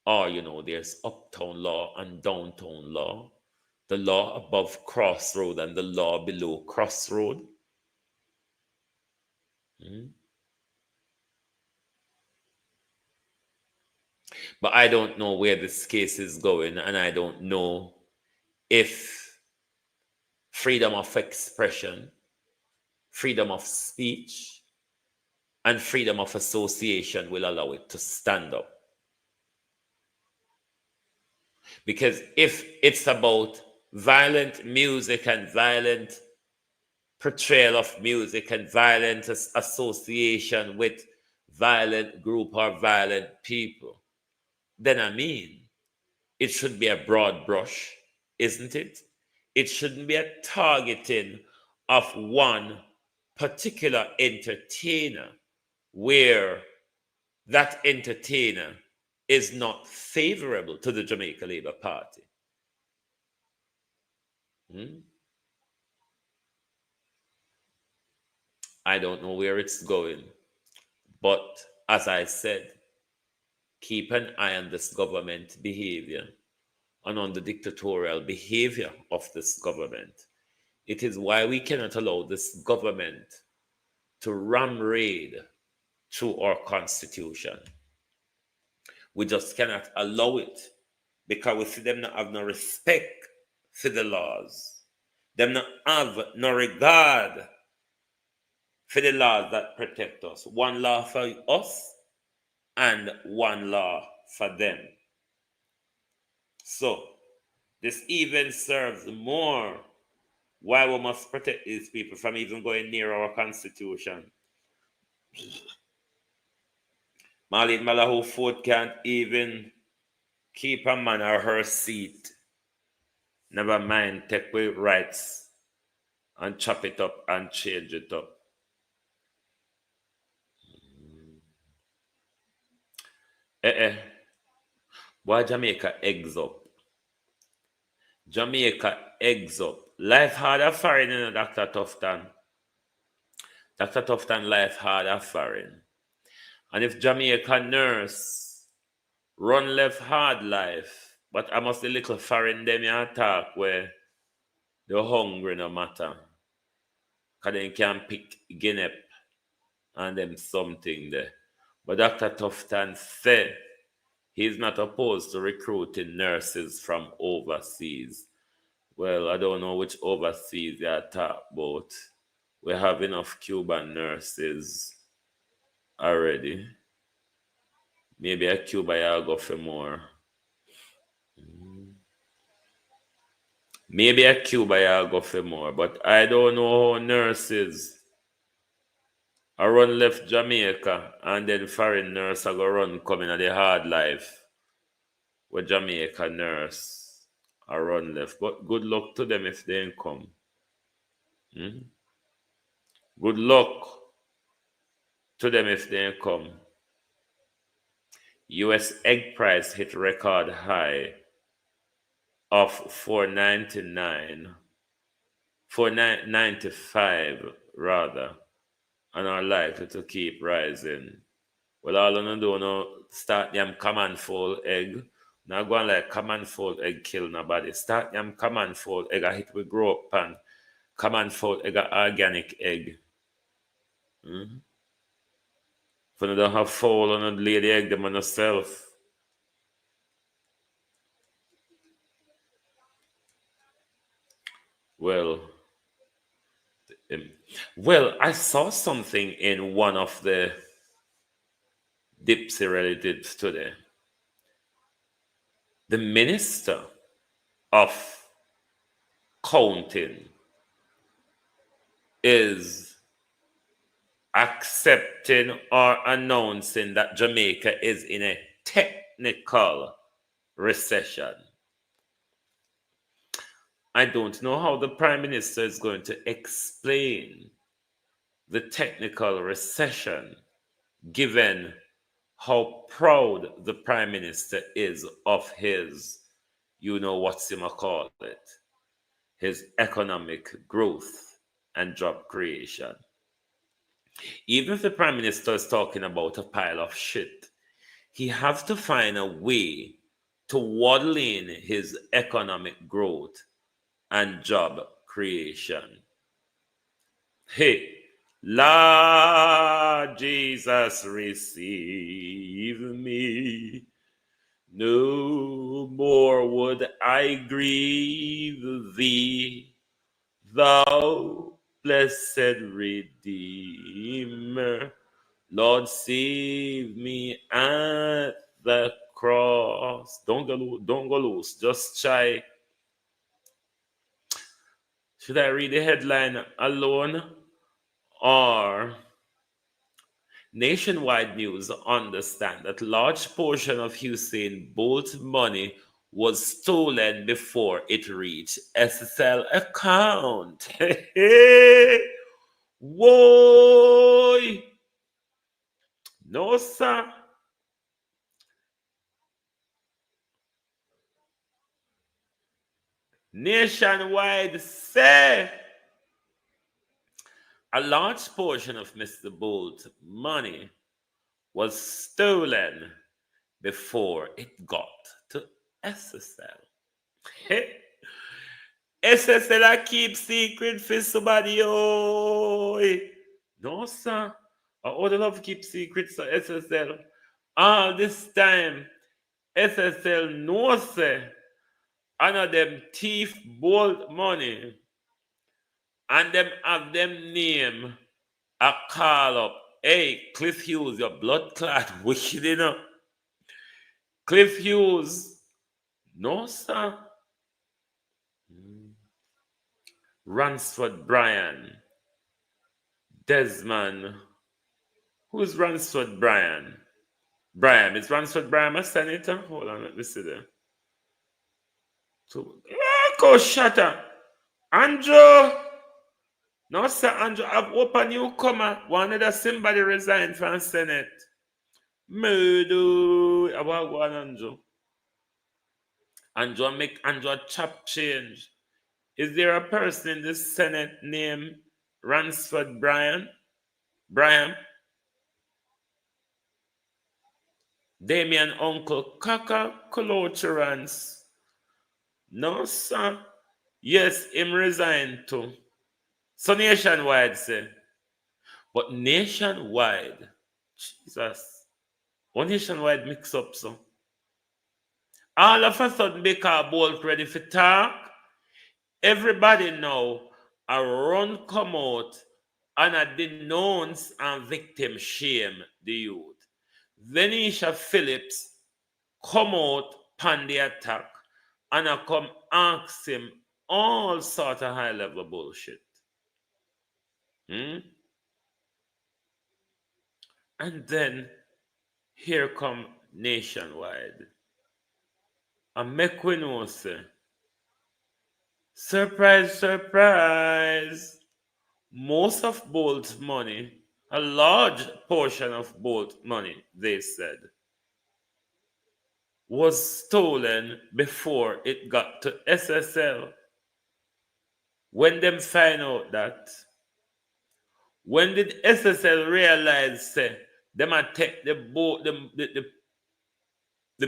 Or, there's uptown law and downtown law, the law above crossroad and the law below crossroad. But I don't know where this case is going, and I don't know if freedom of expression, freedom of speech, and freedom of association will allow it to stand up. Because if it's about violent music and violent portrayal of music and violent association with violent group or violent people, then it should be a broad brush, isn't it? It shouldn't be a targeting of one particular entertainer where that entertainer is not favorable to the Jamaica Labour Party. I don't know where it's going, but as I said, keep an eye on this government behavior and on the dictatorial behavior of this government. It is why we cannot allow this government to ram raid through our constitution. We just cannot allow it because we see them not have no respect for the laws. Them not have no regard for the laws that protect us. One law for us and one law for them. So, this even serves more why we must protect these people from even going near our constitution. Marlene Malahou Ford can't even keep a man or her seat. Never mind, take away rights and chop it up and change it up. Why Jamaica eggs up? Jamaica eggs up. Life hard a foreign, Dr. Tufton. Dr. Tufton, life hard a foreign. And if Jamaica nurse run left hard life, but I must a little foreign them you talk where the hungry no matter. Because they can pick guinea and them something there. But Dr. Tufton said he's not opposed to recruiting nurses from overseas. Well, I don't know which overseas you talk about. We have enough Cuban nurses already. Maybe a Cuba you'll go for more. Maybe a Cuba you'll go for more. But I don't know how nurses are run left Jamaica and then foreign nurse are going to run coming at the hard life with Jamaica nurse are run left. But good luck to them if they ain't come. Good luck to them if they ain't come. US egg price hit record high of $4.95 rather, and are likely to keep rising. Well, all of them don't start them common fold egg. Now go on like common fold egg kill nobody. Start them common fold egg I hit with grow up pan. Common fold egg a organic egg. Mm-hmm. If you don't have fowl and lay the egg them on yourself. Well, I saw something in one of the Dipsy relatives today. The minister of counting is accepting or announcing that Jamaica is in a technical recession. I don't know how the Prime Minister is going to explain the technical recession, given how proud the Prime Minister is of his, call it, his economic growth and job creation. Even if the Prime Minister is talking about a pile of shit, he has to find a way to waddle in his economic growth and job creation. Hey, Lord Jesus, receive me. No more would I grieve thee, thou blessed Redeemer. Lord, save me at the cross. Don't go loose. Just try. Should I read the headline alone? Or nationwide news understand that large portion of Usain Bolt's money was stolen before it reached SSL account. Whoa! No, sir. Nationwide say a large portion of Mr. Bolt's money was stolen before it got to SSL. SSL I keep secret for somebody. Oh, no, sir. I would love keep secrets for SSL. All this time, SSL knows and of them thief Bolt money. And them have them name a call up. Hey, Cliff Hughes, your blood clot wicked, Cliff Hughes. No, sir. Ransford Bryan. Desmond. Who's Ransford Bryan? Bryan. Is Ransford Bryan a senator? Hold on, let me see there. So, go shatter. Andrew. No, sir, Andrew, I've opened newcomer. Wanted that somebody resign from Senate. Murder. I want to go on, Andrew. Andrew make Andrew a chop change. Is there a person in the Senate named Ransford Bryan? Damien Uncle Kaka Coloturans. No, sir. Yes, him resigned too. So nationwide, say. But nationwide, Jesus. One nationwide mix up, so. All of a sudden, because Bolt ready for talk, everybody now a run come out and a denounce and victim shame the youth. Venetia Phillips come out pan the attack and I come ask him all sort of high level bullshit. And then here come nationwide. And make we know say, surprise, surprise. Most of Bolt's money, a large portion of Bolt's money, they said, was stolen before it got to SSL. When them find out that, when did SSL realize them a take the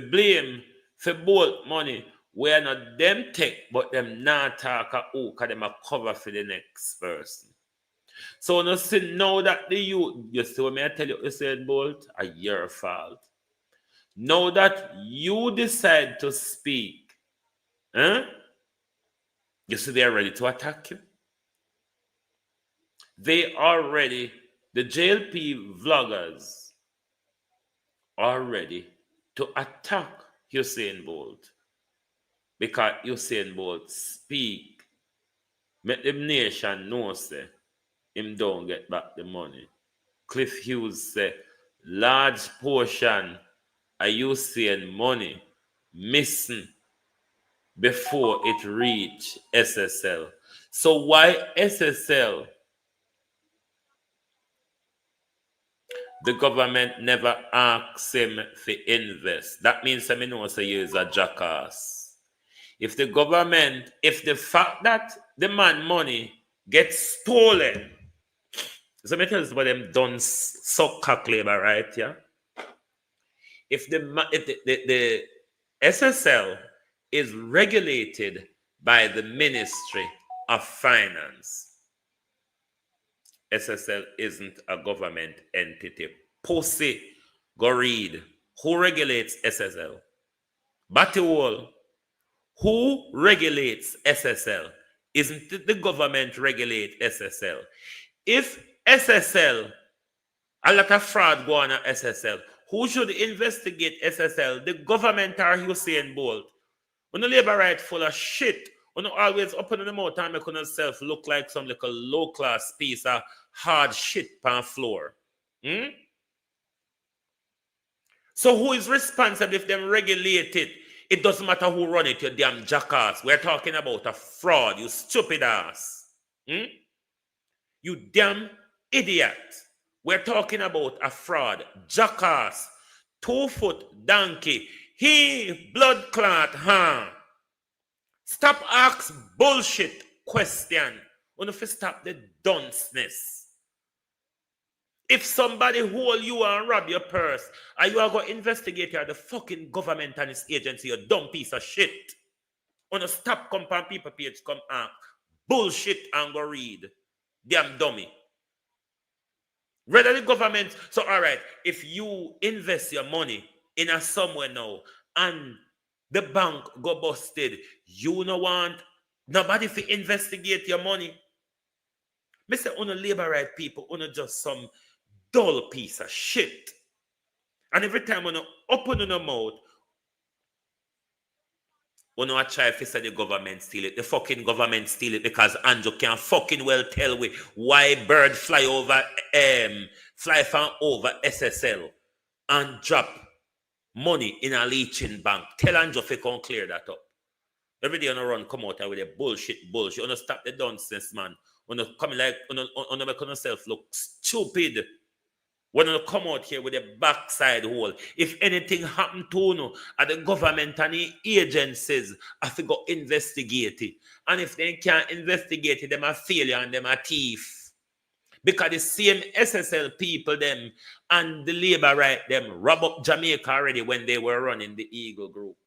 blame for both money where not them take, but them not talk who cause them a cover for the next person. So no see now that the youth, you see what me I tell you, Usain Bolt, a your fault. Now that you decide to speak, you see they're ready to attack you. They are ready, the JLP vloggers are ready to attack Usain Bolt. Because Usain Bolt speak, make the nation know say him don't get back the money. Cliff Hughes say large portion of Usain money missing before it reach SSL. So why SSL? The government never asks him to invest. That means I know say he is a jackass. If the government, if the fact that the man money gets stolen, so me tell you about them done suck cock labor, right? Yeah. If the SSL is regulated by the Ministry of Finance, SSL isn't a government entity. Pussy, go read. Who regulates SSL? Batty who regulates SSL? Isn't it the government regulate SSL? If SSL, a lot of fraud go on at SSL, who should investigate SSL? The government or Usain Bolt? When the labor right full of shit, when always open the mouth and make yourself look like some little low class piece of hard shit on floor. So who is responsible if them regulate it? It doesn't matter who run it, you damn jackass. We're talking about a fraud, you stupid ass. You damn idiot. We're talking about a fraud, jackass, 2-foot donkey. He blood clot, huh? Stop ask bullshit question. When if you stop the dunceness. If somebody hold you and rob your purse, and you are going to investigate the fucking government and its agency, you dumb piece of shit. When you stop come on people page, come ask bullshit and go read. Damn dummy. Rather the government, so all right, if you invest your money in a somewhere now and the bank go busted, you no want nobody to investigate your money. Me say on a labor right people, on just some dull piece of shit. And every time when you open your mouth, when you try to say the government steal it, the fucking government steal it because Andrew can fucking well tell we why bird fly from over SSL and drop money in a leeching bank. Tell Andrew if come clear that up. Every day on a run come out with a bullshit. You wanna stop the nonsense, man. When you come like on make yourself look stupid. When you come out here with a backside hole, if anything happen to you, and the government and the agencies have to go investigate it. And if they can't investigate it, them a failure and them a thief. Because the same SSL people them and the labor right them rob up Jamaica already when they were running the Eagle Group.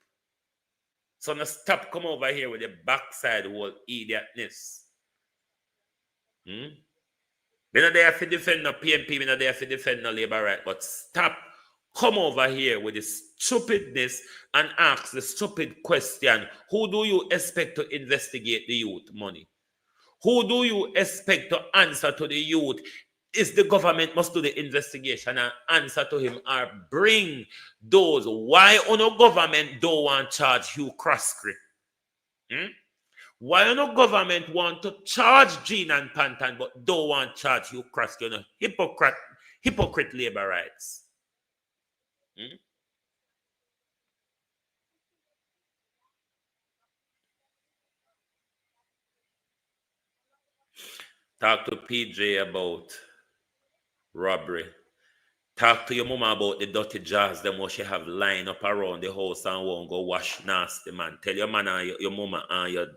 So now stop come over here with the backside hole idiotness. We're not there to defend no PNP, we're not there to defend no labor right, but stop, come over here with the stupidness and ask the stupid question. Who do you expect to investigate the youth money? Who do you expect to answer to the youth? Is the government must do the investigation and answer to him or bring those? Why on a government don't want to charge Hugh Croskery? Why no government want to charge Gene and Pantan but don't want to charge you Croskery? Hypocrite labor rights. Talk to PJ about robbery. Talk to your mama about the dirty jars them what she have lying up around the house and won't go wash nasty, man. Tell your man and your mama and your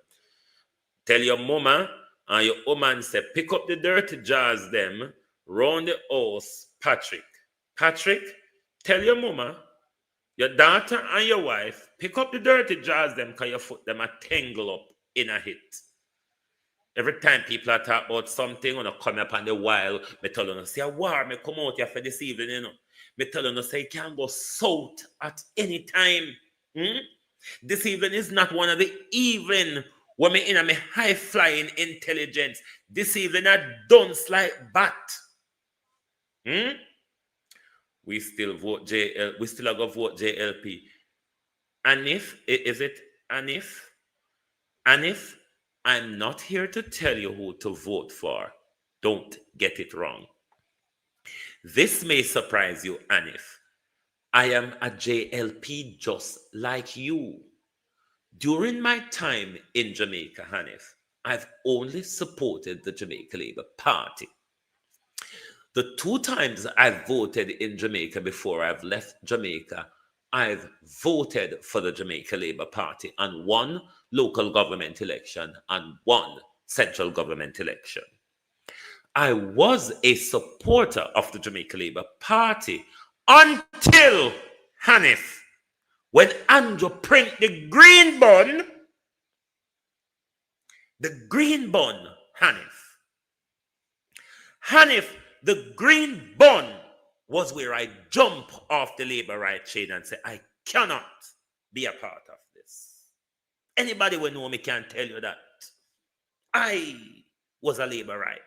tell your mama and your woman say pick up the dirty jars them round the house, Patrick. Patrick, tell your mama, your daughter and your wife pick up the dirty jars them because your foot them are tangle up in a hit. Every time people are talk about something, when I come up on the wild, me tell them, say, a war, me come out here for this evening, you know. Me tell them, say, you can go south at any time. This evening is not one of the evening when me in a me high-flying intelligence. This evening I dunce like bat. We still vote JL, we still are going to vote JLP. And if I'm not here to tell you who to vote for. Don't get it wrong. This may surprise you, Anif. I am a JLP just like you. During my time in Jamaica, Hanif, I've only supported the Jamaica Labour Party. The 2 times I've voted in Jamaica before I've left Jamaica, I've voted for the Jamaica Labour Party on 1 local government election and 1 central government election. I was a supporter of the Jamaica Labour Party until, Hanif, when Andrew print the green bun, Hanif, the green bun was where I jump off the labor right chain and say, I cannot be a part of this. Anybody who know me can tell you that. I was a labor right,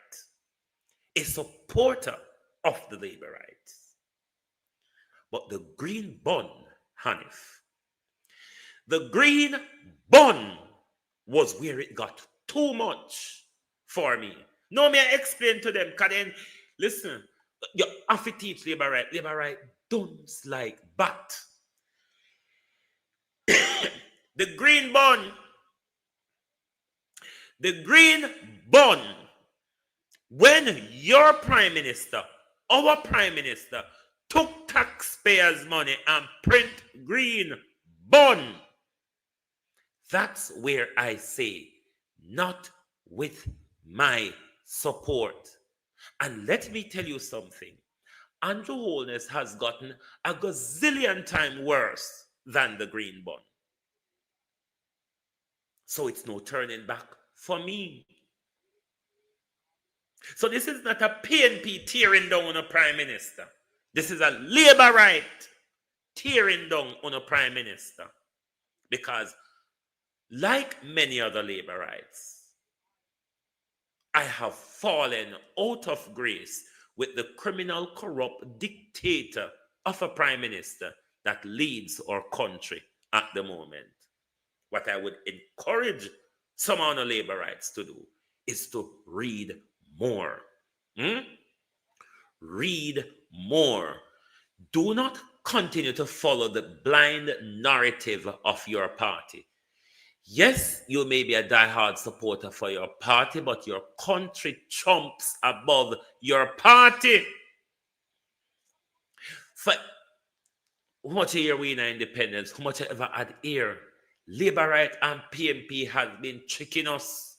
a supporter of the labor rights. But the green bun, Hanif, the green bun was where it got too much for me. No, me I explain to them, because then, listen, you have to teach labor right. Labor right don't like bat. The green bun, when your prime minister, our prime minister, took taxpayers' money and print green bun, that's where I say, not with my support. And let me tell you something. Andrew Holness has gotten a gazillion times worse than the green bun. So it's no turning back for me. So this is not a PNP tearing down on a prime minister. This is a labor right tearing down on a prime minister. Because like many other labor rights, I have fallen out of grace with the criminal, corrupt dictator of a prime minister that leads our country at the moment. What I would encourage some of the labor rights to do is to read more. Read more. Do not continue to follow the blind narrative of your party. Yes, you may be a diehard supporter for your party, but your country trumps above your party. For how much a year we in our independence, how much I ever had here, Labour Right and PMP have been tricking us.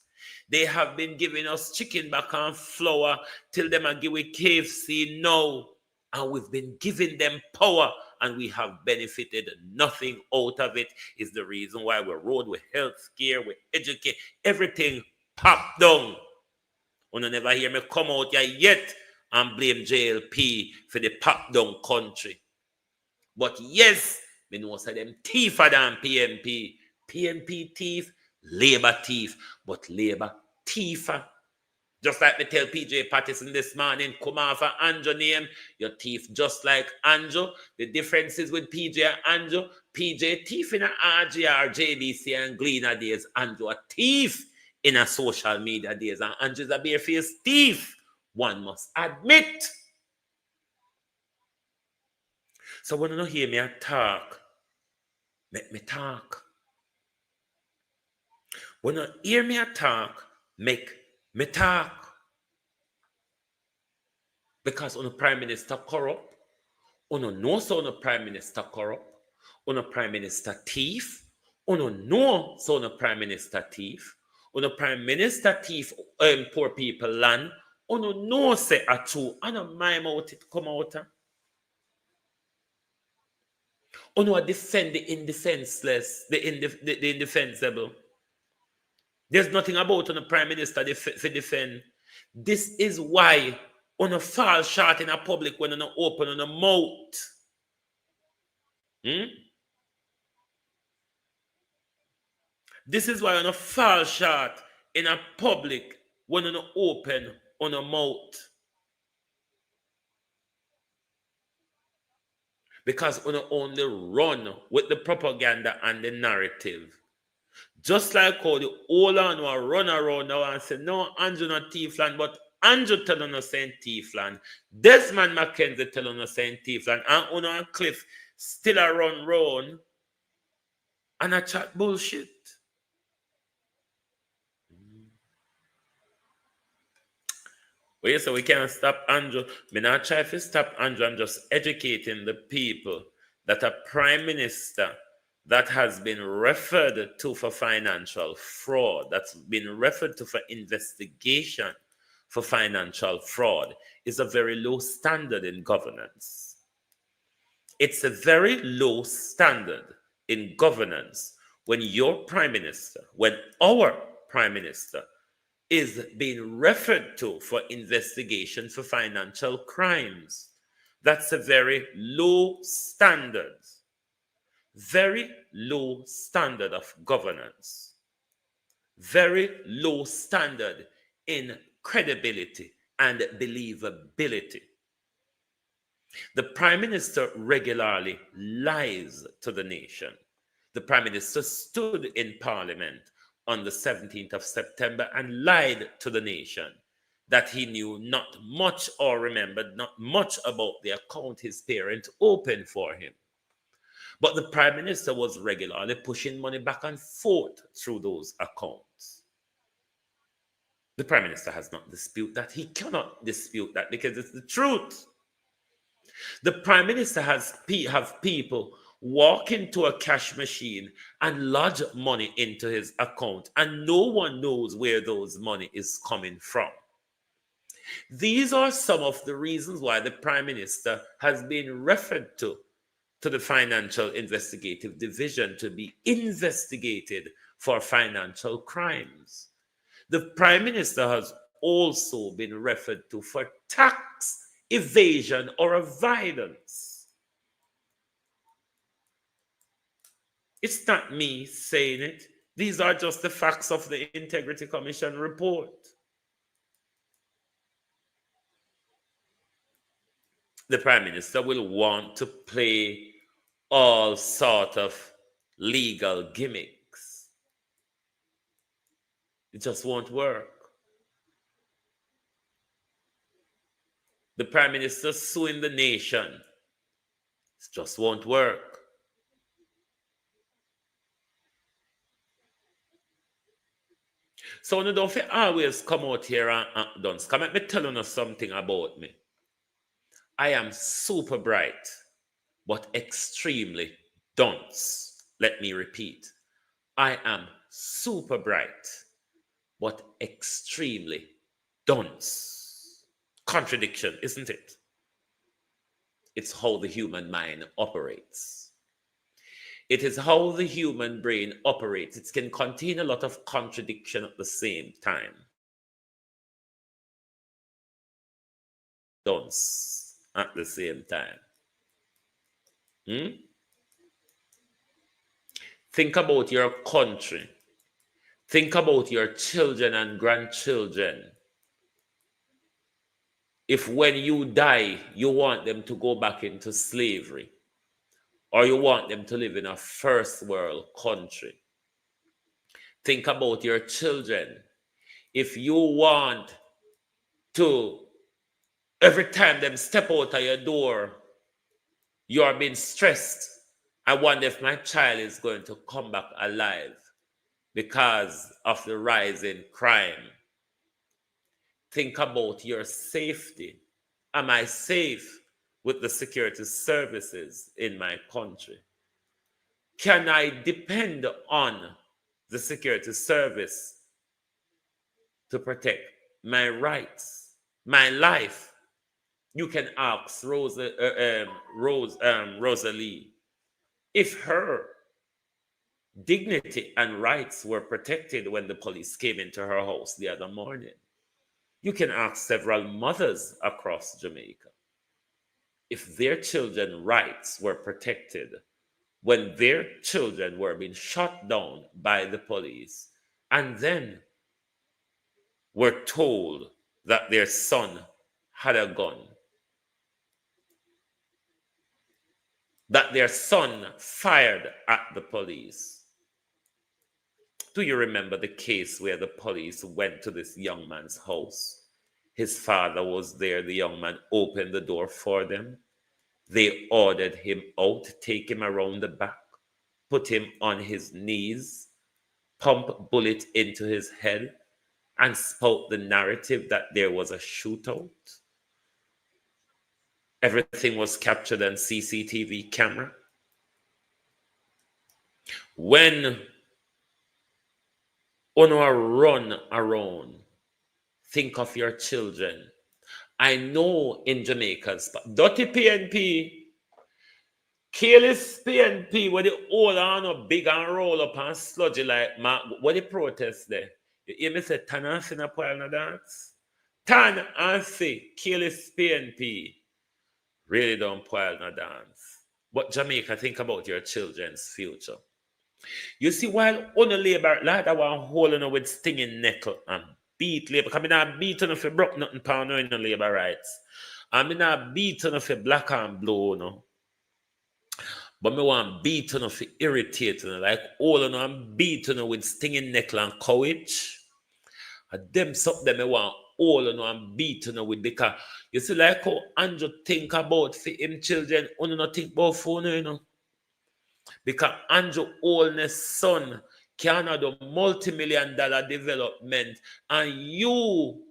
They have been giving us chicken back and flour till them and give we KFC now. And we've been giving them power and we have benefited nothing out of it. Is the reason why we're road with health care, with education, everything popped down. You never hear me come out here yet and blame JLP for the pop down country. But yes, me know say them thiefer than PMP. PMP thief, Labour thief, but Labour thiefer. Just like me tell PJ Patterson this morning, come off of Andrew name, your thief just like Andrew. The difference is with PJ and Andrew. PJ thief in a RGR, JBC and Gleaner days. Andrew a thief in a social media days. And Andrew's a barefaced thief. One must admit. So when you don't hear me talk, make me talk. When you hear me talk, make me talk. Because on the prime minister corrupt, Uno know so no prime minister corrupt. Uno prime minister thief. Uno know so no prime minister thief. Uno prime minister thief poor people land. Uno know say a true. Uno mime out it come out. Uno defend the indefenseless, the indefensible. There's nothing about on the prime minister to defend. This is why on a fall short in a public when on open on a mouth. This is why on a fall short in a public when on open on a mouth. Because on only run with the propaganda and the narrative. Just like how the old one will run around now and say, no, Andrew not Thiefland, but Andrew tell on us saying Thiefland. Desmond McKenzie tell on us saying Thiefland. And Uno and Cliff still a run round and a chat bullshit. Well, so we can't stop Andrew. Me not try to stop Andrew. I'm just educating the people that a prime minister that has been referred to for financial fraud, that's been referred to for investigation for financial fraud, is a very low standard in governance. It's a very low standard in governance when your prime minister, when our prime minister is being referred to for investigation for financial crimes. That's a very low standard. Very low standard of governance, very low standard in credibility and believability. The prime minister regularly lies to the nation. The prime minister stood in parliament on the 17th of September and lied to the nation that he knew not much or remembered not much about the account his parents opened for him. But the prime minister was regularly pushing money back and forth through those accounts. The prime minister has not disputed that. He cannot dispute that because it's the truth. The prime minister have people walk into a cash machine and lodge money into his account, and no one knows where those money is coming from. These are some of the reasons why the prime minister has been referred to the Financial Investigative Division to be investigated for financial crimes. The Prime Minister has also been referred to for tax evasion or avoidance. It's not me saying it. These are just the facts of the Integrity Commission report. The Prime Minister will want to play all sort of legal gimmicks. It just won't work. The Prime Minister suing the nation. It just won't work. So you don't feel always come out here and dance. Come let me tell you something about me. I am super bright, but extremely dunce. Let me repeat. I am super bright, but extremely dunce. Contradiction, isn't it? It's how the human mind operates. It is how the human brain operates. It can contain a lot of contradiction at the same time. Dunce at the same time. Think about your country. Think about your children and grandchildren. If when you die, you want them to go back into slavery, or you want them to live in a first world country. Think about your children. If you want to, every time them step out of your door, you are being stressed. I wonder if my child is going to come back alive because of the rise in crime. Think about your safety. Am I safe? with the security services in my country? Can I depend on the security service to protect my rights, my life? You can ask Rosalie if her dignity and rights were protected when the police came into her house the other morning. You can ask several mothers across Jamaica if their children's rights were protected when their children were being shot down by the police and then were told that their son had a gun, that their son fired at the police. Do you remember the case where the police went to this young man's house? His father was there. The young man opened the door for them. They ordered him out, take him around the back, put him on his knees, pump bullet into his head, and spout the narrative that there was a shootout. Everything was captured on CCTV camera. When Honor run around, think of your children. I know in Jamaica's dirty PNP, careless PNP, where they all are up big and roll up and sludgy like what the protest there? You hear me say tan and see na poil na dance? Tan and see careless PNP really don't poil na dance. But Jamaica, think about your children's future. You see, while on the labor, like that one holding with stinging nettle and beat labor, because I not beat on if you broke nothing pound in the labor rights. I mean, not beat on if you black and blue, no. But me want beat on if you irritate, like all of them beat on with stinging nettle and courage. And them something them me want all of them beat on with because you see, like how Andrew think about for him children, only not think about phone, you know. Because Andrew Olness' son can have a multi-million-dollar development, and you,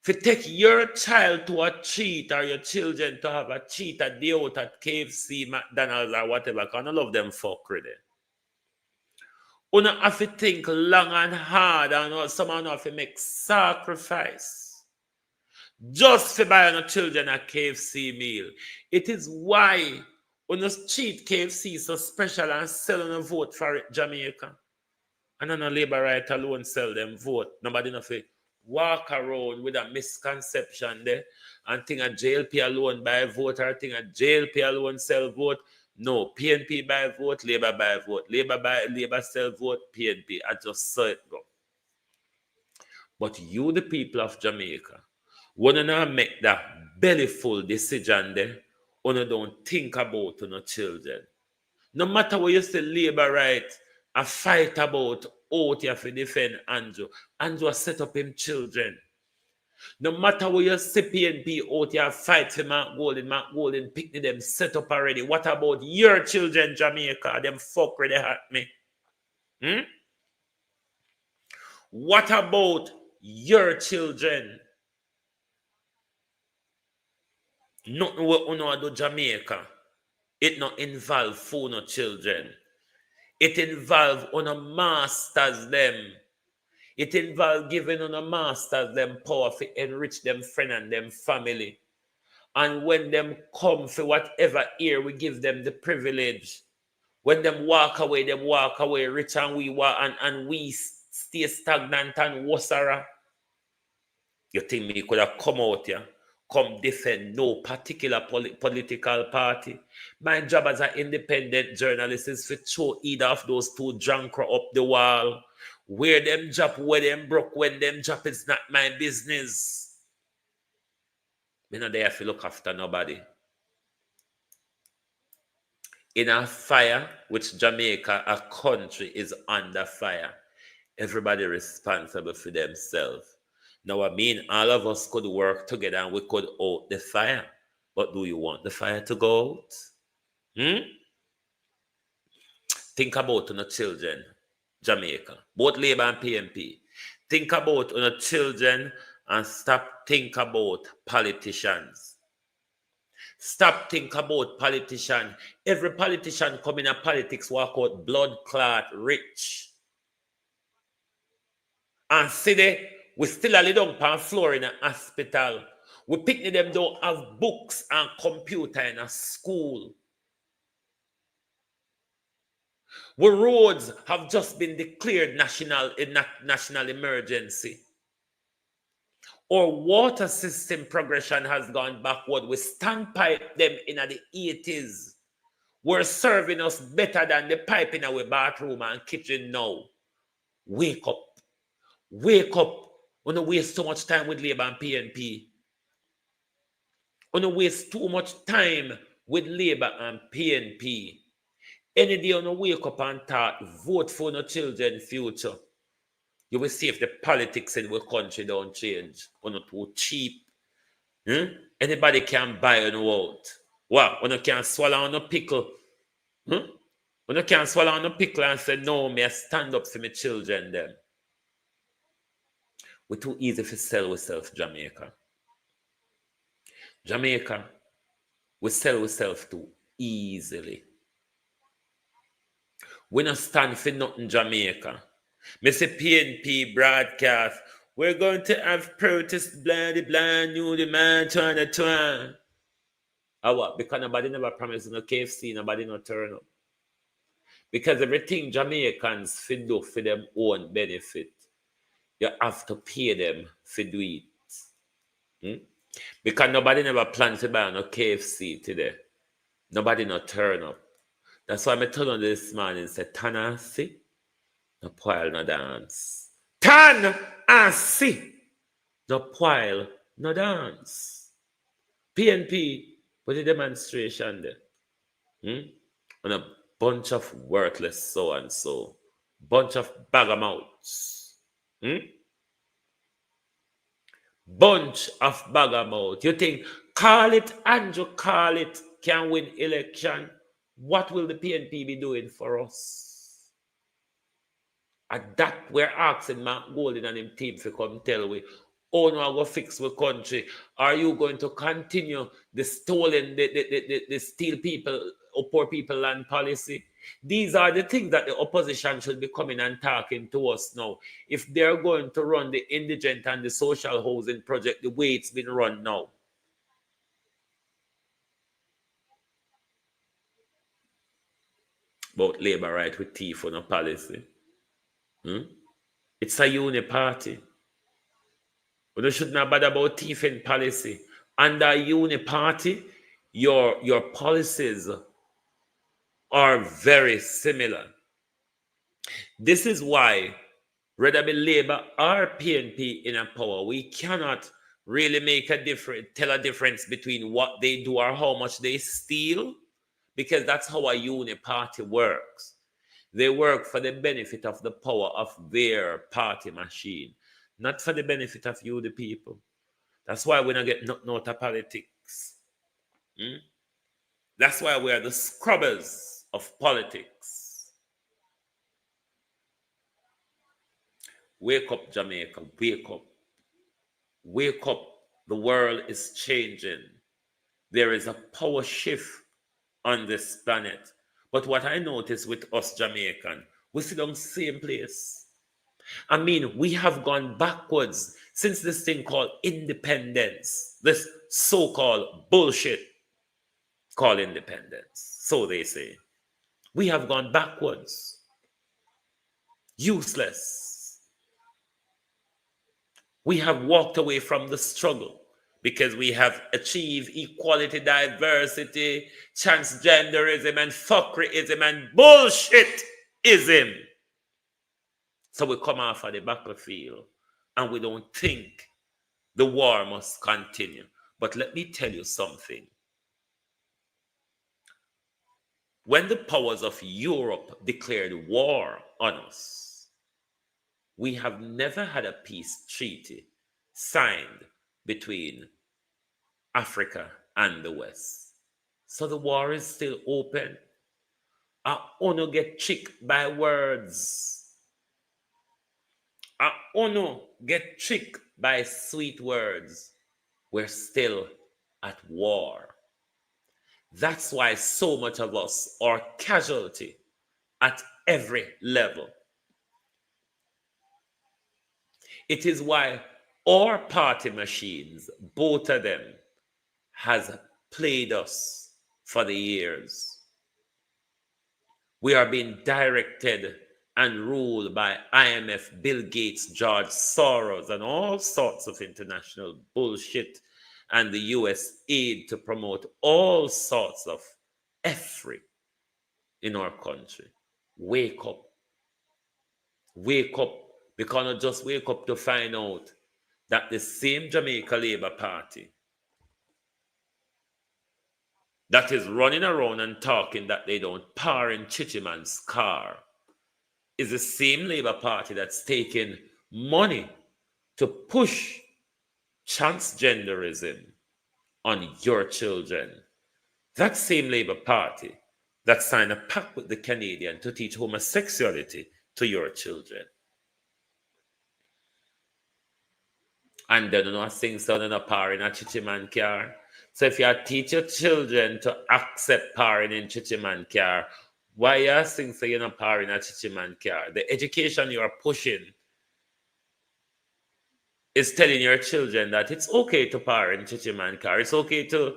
if you take your child to a cheat or your children to have a cheat a day out at KFC, McDonald's, or whatever, because I love them fuck really. You don't have to think long and hard, and someone have to make sacrifice just for buying your children a KFC meal. It is why when you cheat KFC so special and selling a vote for it, Jamaica. And on a labor right alone sell them vote. Nobody enough walk around with a misconception there and think a JLP alone buy vote or think a JLP alone sell vote. No, PNP buy vote, Labour buy vote. Labour sell vote, PNP. I just saw it go. But you, the people of Jamaica, when you not make that bellyful decision there, when you don't think about your children. No matter what you say labor right, a fight about out here to defend Andrew. Andrew set up him children. No matter what you say PNP out here fight for Mark Golden picnic them set up already. What about your children, Jamaica? Them fuck ready at me. What about your children? Nothing what you know do Jamaica. It not involve phone or children. It involve on a masters them. It involve giving on a masters them power to enrich them friend and them family. And when them come for whatever year we give them the privilege. When them walk away rich and we walk and we stay stagnant and wasara. You think me could have come out here? Come defend no particular political party. My job as an independent journalist is to show either of those two drunk up the wall. Where them drop, where them broke, when them drop, it's not my business. Me not there to look after nobody. In a fire, which Jamaica, a country, is under fire, everybody responsible for themselves. Now, I mean, all of us could work together and we could out the fire. But do you want the fire to go out? Think about your children, Jamaica, both Labour and PNP. Think about your children and stop think about politicians. Stop think about politician. Every politician coming in politics walk out blood clot rich. And see they, we still a lay down on floor in a hospital. We picnic them don't have books and computer in a school. Where roads have just been declared national emergency. Our water system progression has gone backward. We standpipe them in the 80s. We're serving us better than the pipe in our bathroom and kitchen now. Wake up. Wake up. We don't waste so much time with Labour and PNP. We don't waste too much time with Labour and PNP. Any day you wake up and talk, vote for no children's future. You will see if the politics in our country don't change. We're not too cheap. Anybody can buy and out. What? When you can't swallow on a pickle. When you can't swallow on a pickle and say, no, me I stand up for my children then. We're too easy to sell ourselves, Jamaica. Jamaica, we sell ourselves too easily. We don't stand for nothing, Jamaica. Mr. PNP broadcast, we're going to have protest, blind, new demand, trying. What? Because nobody never promised no KFC, nobody no turn up. Because everything Jamaicans do for their own benefit, you have to pay them for do it. Because nobody never planned to buy no KFC today. Nobody no turn up. That's why I told on this man and said, Tan and see, no poil, no dance. Tan and see, no poil, no dance. PNP with the demonstration there. And a bunch of worthless so-and-so. Bunch of bagamouths. Bunch of bagamouths. You think, call it, Andrew, call it, can win election. What will the PNP be doing for us? At that, we're asking Mark Golden and him team to come tell we, oh no, I go fix the country. Are you going to continue the stolen, the steal people or poor people land policy? These are the things that the opposition should be coming and talking to us now. If they're going to run the indigent and the social housing project the way it's been run now. About labor right with thief on a policy. It's a uni-party. But you should not bother about thieving policy. Under a uni-party, your policies are very similar. This is why, whether be Labour or PNP in a power, we cannot really make tell a difference between what they do or how much they steal, because that's how a uni-party works. They work for the benefit of the power of their party machine, not for the benefit of you, the people. That's why we don't get nothing out of politics. That's why we are the scrubbers of politics. Wake up, Jamaica. Wake up. Wake up. The world is changing. There is a power shift on this planet. But what I notice with us Jamaican, we sit on the same place. I mean, we have gone backwards since this thing called independence, this so-called bullshit called independence. So they say. We have gone backwards. Useless. We have walked away from the struggle because we have achieved equality, diversity, transgenderism, and fuckeryism, and bullshitism. So we come off of the battlefield and we don't think the war must continue. But let me tell you something. When the powers of Europe declared war on us, we have never had a peace treaty signed between Africa and the West. So the war is still open. I only get tricked by words. I only get tricked by sweet words. We're still at war. That's why so much of us are casualty at every level. It is why our party machines, both of them, has played us for the years. We are being directed and ruled by IMF, Bill Gates, George Soros, and all sorts of international bullshit, and the US aid to promote all sorts of effort in our country. Wake up. Wake up. Because not just wake up to find out that the same Jamaica Labour Party that is running around and talking that they don't power in Chichiman's car is the same Labour Party that's taking money to push transgenderism on your children. That same Labour Party that signed a pact with the Canadian to teach homosexuality to your children. And then no things done in a powering a Chichiman car. So if you teach your children to accept powering in Chichiman car, why you saying so you're not powering a Chichiman car? The education you are pushing is telling your children that it's okay to power in Chichiman car. It's okay to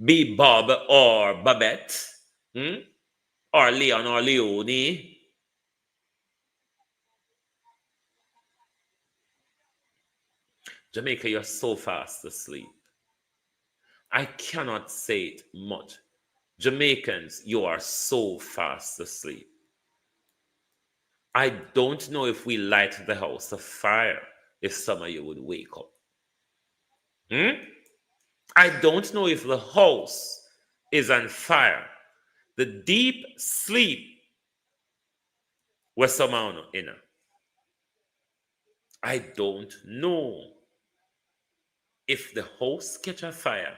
be Bob or Babette, or Leon or Leonie. Jamaica, you're so fast asleep. I cannot say it much. Jamaicans, you are so fast asleep. I don't know if we light the house of fire if some of you would wake up. I don't know if the house is on fire. The deep sleep was somehow in it. I don't know if the house catch a fire,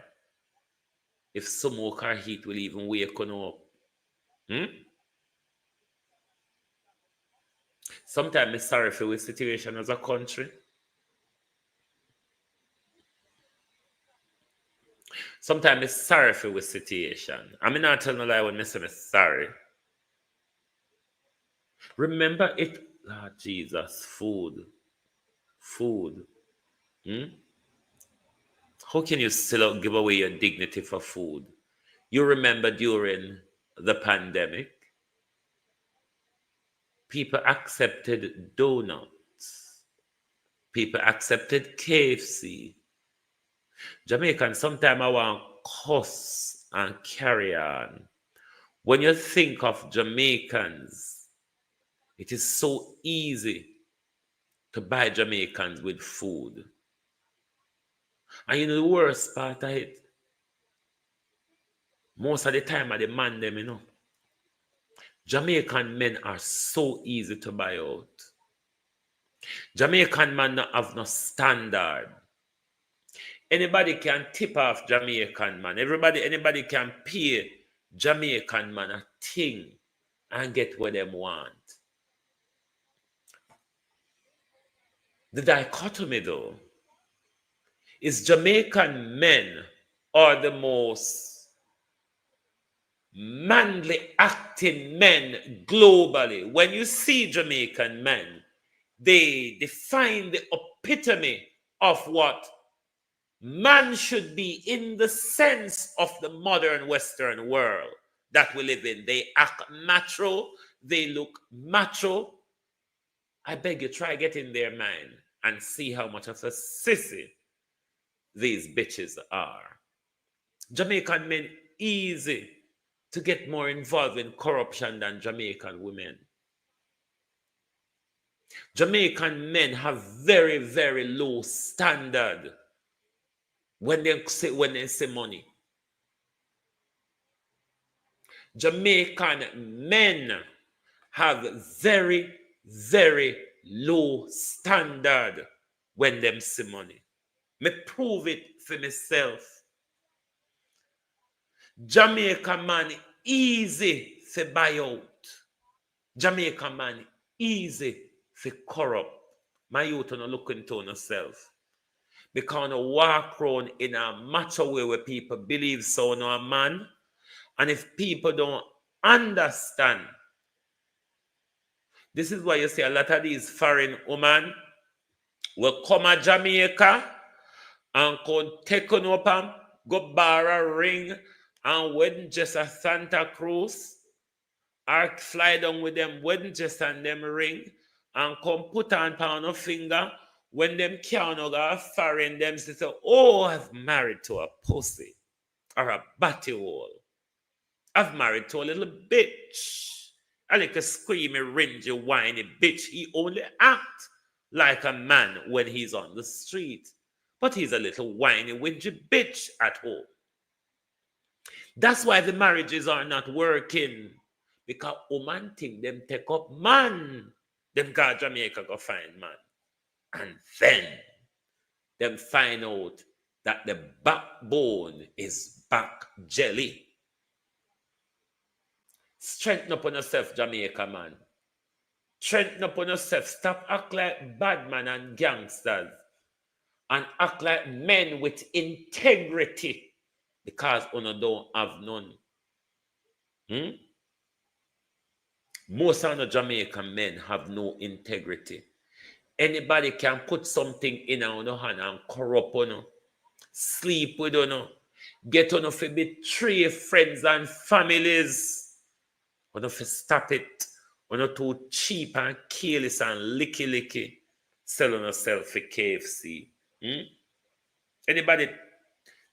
if smoke or heat will even wake on up. Sometimes I'm sorry for the situation as a country. Sometimes I'm sorry for the situation. I'm not telling a lie when I say I'm sorry. Remember it, Jesus, food. How can you still give away your dignity for food? You remember during the pandemic, people accepted donuts. People accepted KFC. Jamaicans, sometimes I want cuss and carry on. When you think of Jamaicans, it is so easy to buy Jamaicans with food. And you know the worst part of it? Most of the time I demand them, Jamaican men are so easy to buy out. Jamaican man don't have no standard. Anybody can tip off Jamaican man. Anybody can pay Jamaican man a thing and get what they want. The dichotomy, though, is Jamaican men are the most manly acting men globally. When you see Jamaican men, they define the epitome of what man should be in the sense of the modern Western world that we live in. They act macho, they look macho. I beg you, try get in their mind and see how much of a sissy these bitches are. Jamaican men easy to get more involved in corruption than Jamaican women. Jamaican men have very, very low standard when they say money. Jamaican men have very, very low standard when them see money. Me prove it for myself. Jamaican man easy for buy out. Jamaican man easy for corrupt. My youth are not looking to yourself. because I walk around in a macho way where people believe so no a man. And if people don't understand, this is why you see a lot of these foreign women will come to Jamaica and come take on up and go bar a ring and wedding just a Santa Cruz or fly down with them wedding just and them ring and come put on pound of finger when them can't go foreign them say, oh, I've married to a pussy or a batty wall. I've married to a little bitch. A little screamy, ringy, whiny bitch. He only act like a man when he's on the street. But he's a little whiny, whingy bitch at home. That's why the marriages are not working. Because woman think them take up man. Them go to Jamaica go find man. And then them find out that the backbone is back jelly. Strengthen up on yourself, Jamaica man. Strengthen up on yourself. Stop act like bad man and gangsters. And act like men with integrity. Because you don't have none. Most of the Jamaican men have no integrity. Anybody can put something in your hand and corrupt you. Sleep with you. Get on to betray friends and families. You have to stop it. You're not too cheap and careless and licky. Selling yourself for KFC. Anybody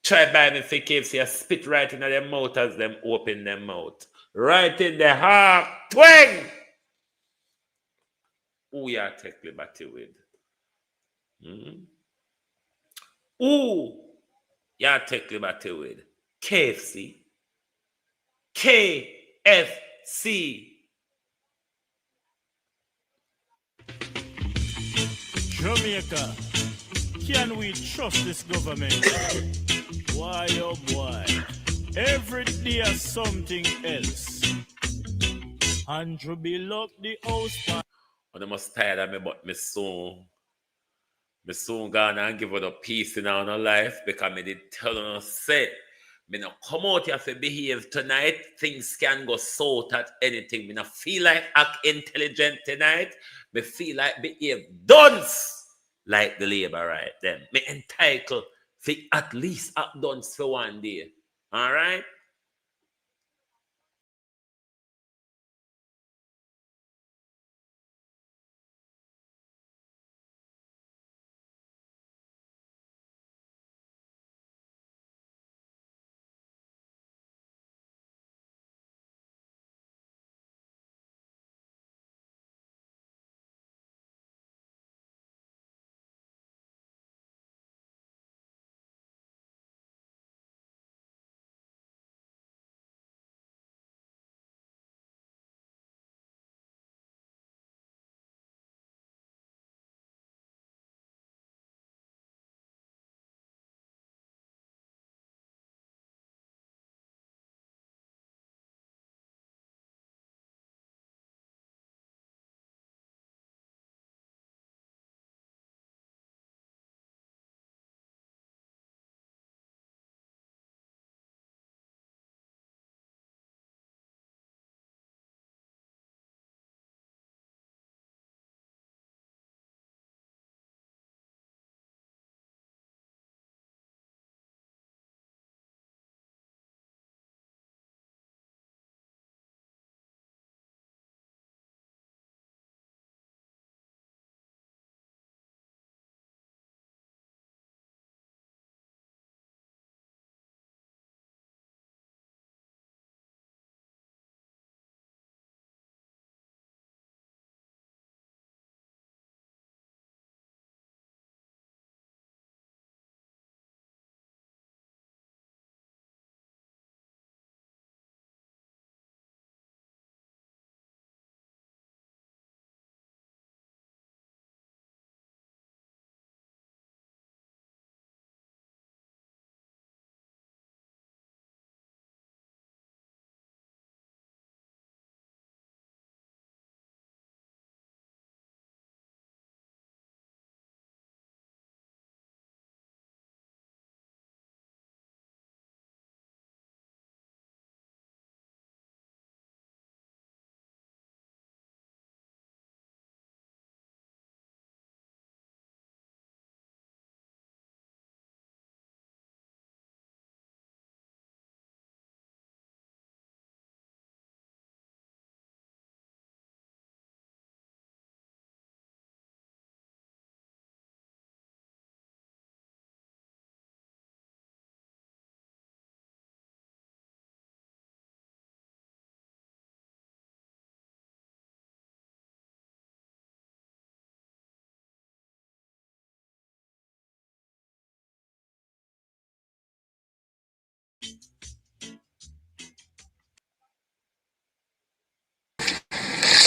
try buy me for KFC, I spit right in their mouth as them open their mouth. Right in the heart. Twang! Who you are take liberty with? Who you are take liberty with? KFC. KFC. Jamaica, can we trust this government? Why, oh boy, every day something else. Andrew Bill up the house party. I must tired of me, but me soon gonna and give her the peace in our life because me did tell her say me no come out here to behave tonight. Things can go south at anything. Me no feel like act intelligent tonight. Me feel like behave dunce like the labor right then. Me entitled for at least act dunce for one day. All right?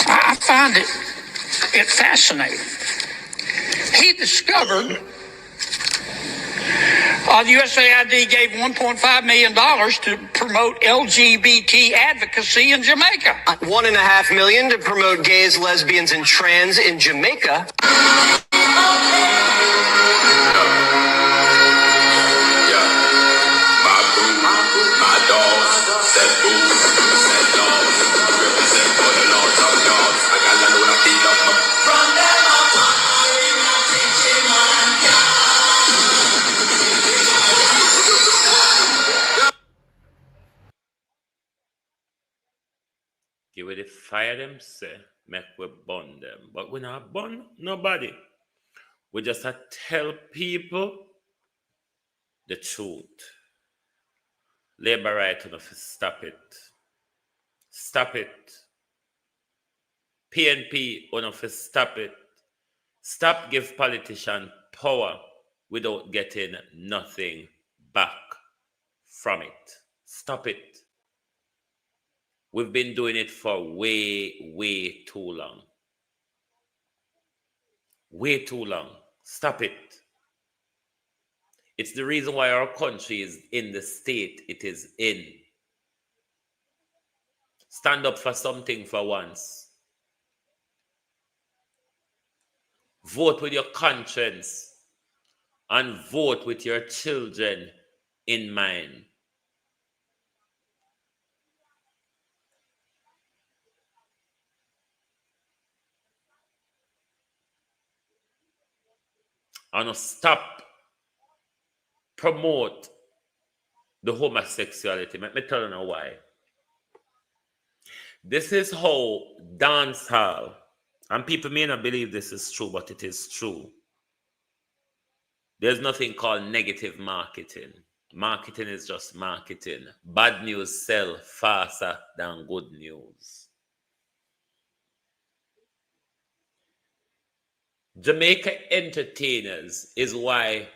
I find it fascinating. He discovered the USAID gave $1.5 million to promote LGBT advocacy in Jamaica. $1.5 million to promote gays, lesbians, and trans in Jamaica. Give it the fire them say, make we burn them. But we not burn nobody. We just a tell people the truth. Labor right enough, stop it. Stop it. PNP enough, stop it. Stop give politician power without getting nothing back from it. Stop it. We've been doing it for way too long. Way too long. Stop it. It's the reason why our country is in the state it is in. Stand up for something for once. Vote with your conscience and vote with your children in mind. And stop promote the homosexuality. Let me tell you now why. This is how dancehall, and people may not believe this is true, but it is true. There's nothing called negative marketing. Marketing is just marketing. Bad news sell faster than good news. Jamaica entertainers is why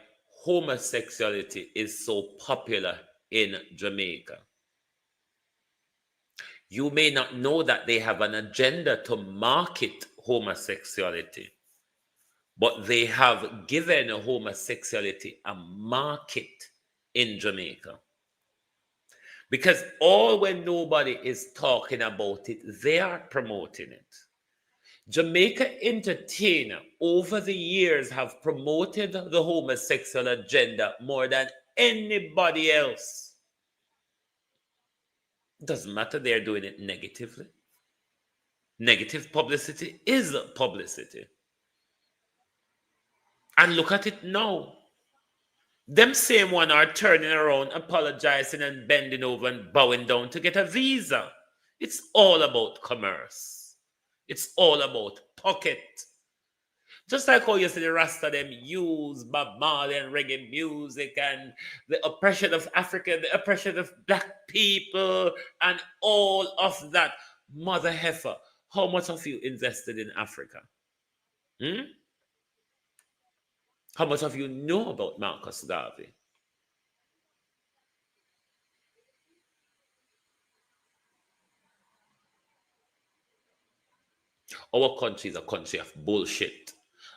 homosexuality is so popular in Jamaica. You may not know that they have an agenda to market homosexuality, but they have given homosexuality a market in Jamaica. Because all when nobody is talking about it, they are promoting it. Jamaica entertainer over the years have promoted the homosexual agenda more than anybody else. Doesn't matter they're doing it negatively. Negative publicity is publicity. And look at it now. Them same one are turning around, apologizing and bending over and bowing down to get a visa. It's all about commerce. It's all about pocket. Just like how you see the Rasta them use Bob Marley and reggae music and the oppression of Africa, the oppression of black people and all of that. Mother heifer, how much of you invested in Africa? How much of you know about Marcus Garvey? Our country is a country of bullshit.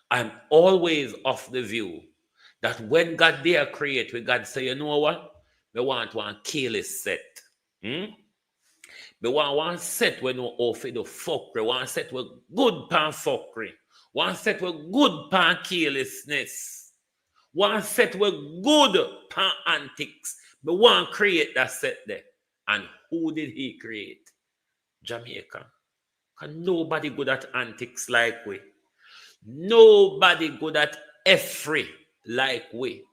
I'm always of the view that when God dare create, we God say, you know what? We want one kill is set. We want one set when we offer the fuckery. One set with good pan fuckery. One set with good pan carelessness. One set with good pan antics. But one create that set there. And who did he create? Jamaica. Because nobody good at antics like we. Nobody good at effort like we.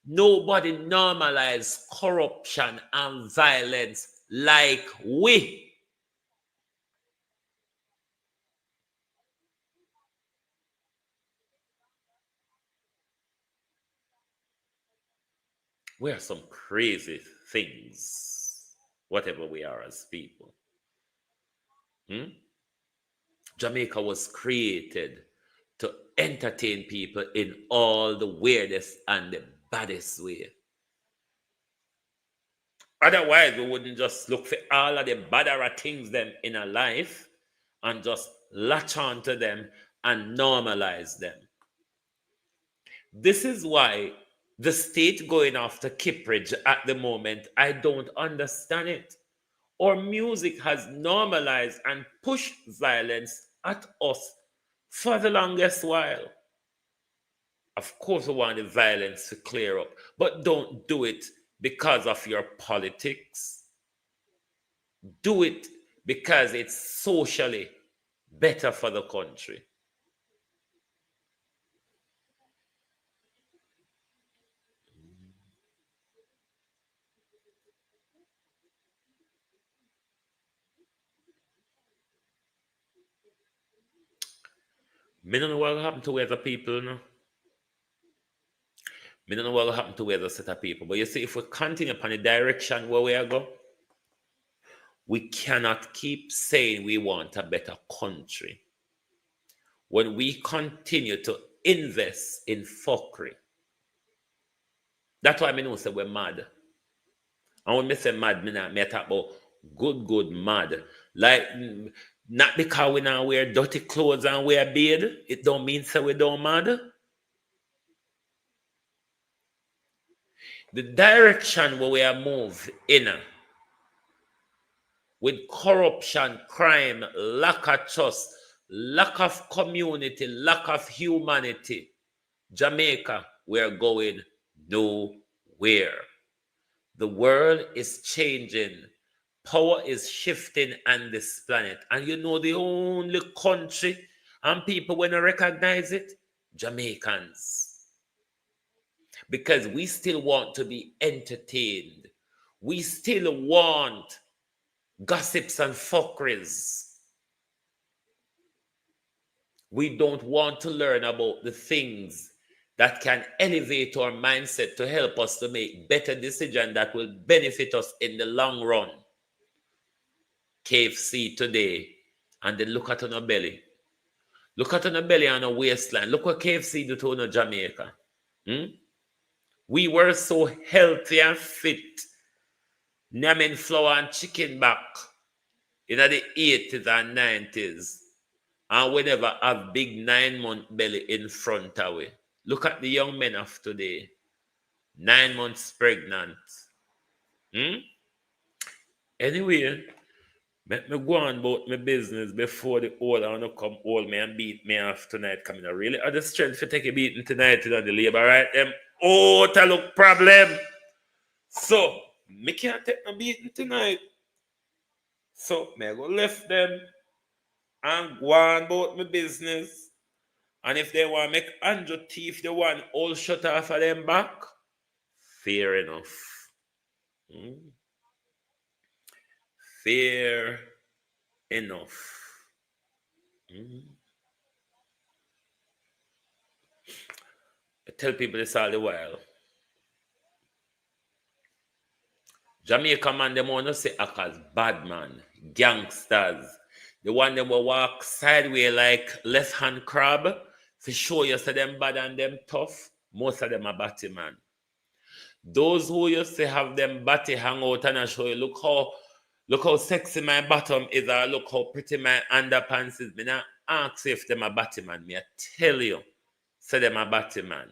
Nobody normalize corruption and violence like we. We are some crazy things, whatever we are as people. Jamaica was created to entertain people in all the weirdest and the baddest way. Otherwise, we wouldn't just look for all of the badder things them in our life and just latch on to them and normalize them. This is why the state going after Kippridge at the moment, I don't understand it. Our music has normalized and pushed violence at us for the longest while. Of course, we want the violence to clear up, but don't do it because of your politics. Do it because it's socially better for the country. Me don't know what will happen to other people, no. Me don't know what will happen to other set of people. But you see, if we continue upon the direction where we are going, we cannot keep saying we want a better country when we continue to invest in fuckery. That's why I know say we're mad. And when I say mad, I talk about good mad. Like, not because we now wear dirty clothes and wear beard, it don't mean say we don't mad. The direction where we are moved in with corruption, crime, lack of trust, lack of community, lack of humanity, Jamaica, we are going nowhere. The world is changing. Power is shifting on this planet. And you know the only country and people when I recognize it? Jamaicans. Because we still want to be entertained. We still want gossips and fuckeries. We don't want to learn about the things that can elevate our mindset to help us to make better decisions that will benefit us in the long run. KFC today, and then look at on our belly. Look at on our belly and our waistline. Look what KFC do to Jamaica. We were so healthy and fit, namming flour and chicken back in the 80s and 90s. And we never have big 9-month belly in front of we. Look at the young men of today. 9 months pregnant. Anyway, let me go on about my business before the old one come hold me and beat me off tonight. Coming, I really have the strength to take a beating tonight on the labor, right? To look problem. So, me can't take no beating tonight. So, me go left them and go on about my business. And if they want to make 100 teeth, they want all shut off of them back. Fair enough. Fair enough. I tell people this all the while. Jamaica man, them want to say act as bad man, gangsters. The one them will walk sideways like left-hand crab to show you say them bad and them tough. Most of them are batty man. Those who used to have them batty hang out and show you, look how sexy my bottom is, or look how pretty my underpants is. Me not ask if them a batty man. Me I tell you, say them a batty man.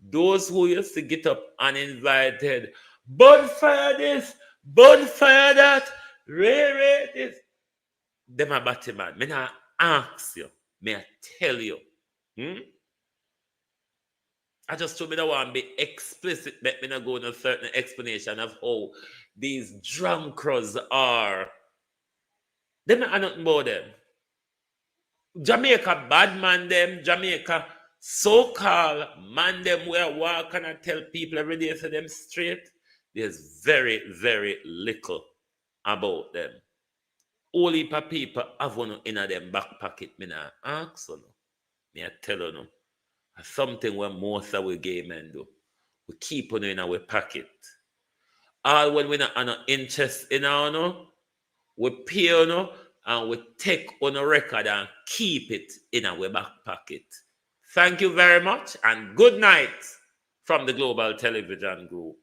Those who used to get up uninvited, bonfire this, bonfire that, ray this, them a batty man. Me not ask you. Me I tell you. I just told me that want to be explicit, but me not go into a certain explanation of how these drunkers are. Them are nothing about them. Jamaica bad man them, Jamaica so-called man them where walk and I tell people every day to them straight. There's very, very little about them. All heap of people have one in them back pocket. Me not ask you. Me I tell you no. Something where most of we gay men do. We keep on in our pocket. All when we not an interest in our we pay on and we take on a record and keep it in our back pocket. Thank you very much and good night from the Global Television Group.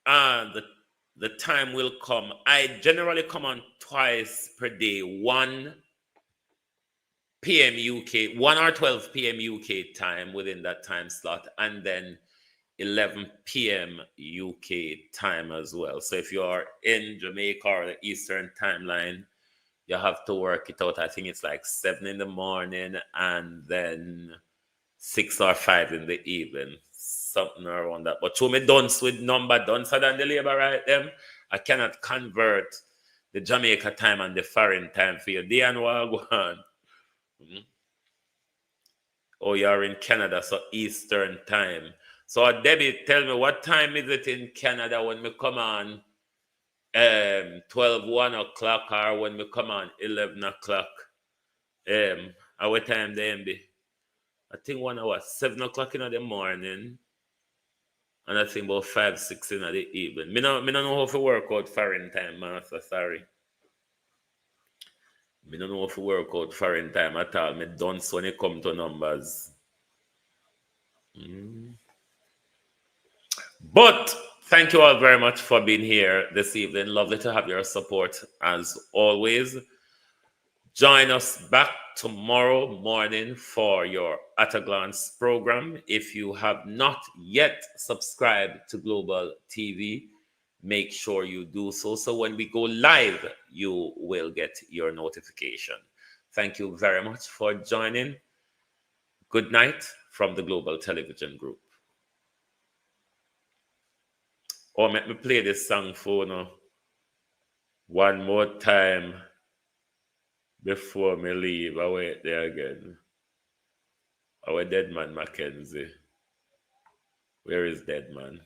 The time will come. I generally come on twice per day, 1 p.m. UK, 1 or 12 p.m. UK time within that time slot, and then 11 p.m. UK time as well. So if you are in Jamaica or the Eastern timeline, you have to work it out. I think it's like 7 in the morning and then 6 or 5 in the evening, something around that. But to me, dunce with number duncer than the labor right them. I cannot convert the Jamaica time and the foreign time for you. Day and Wagwan. Oh, you're in Canada, so Eastern time. So Debbie, tell me, what time is it in Canada when we come on 1 o'clock, or when we come on 11 o'clock? At what time they be? I think 1 hour, 7 o'clock in the morning, and I think about 5, 6 in the evening. Me no know how to work out foreign time, master. Sorry. Me no know how to work out foreign time at all. Me dunce when it come to numbers. But thank you all very much for being here this evening. Lovely to have your support as always. Join us back tomorrow morning for your At a Glance program. If you have not yet subscribed to Global TV, make sure you do so. So when we go live, you will get your notification. Thank you very much for joining. Good night from the Global Television Group. Or let me play this song for you one more time before me leave. I wait there again. Our Dead Man Mackenzie. Where is Dead Man?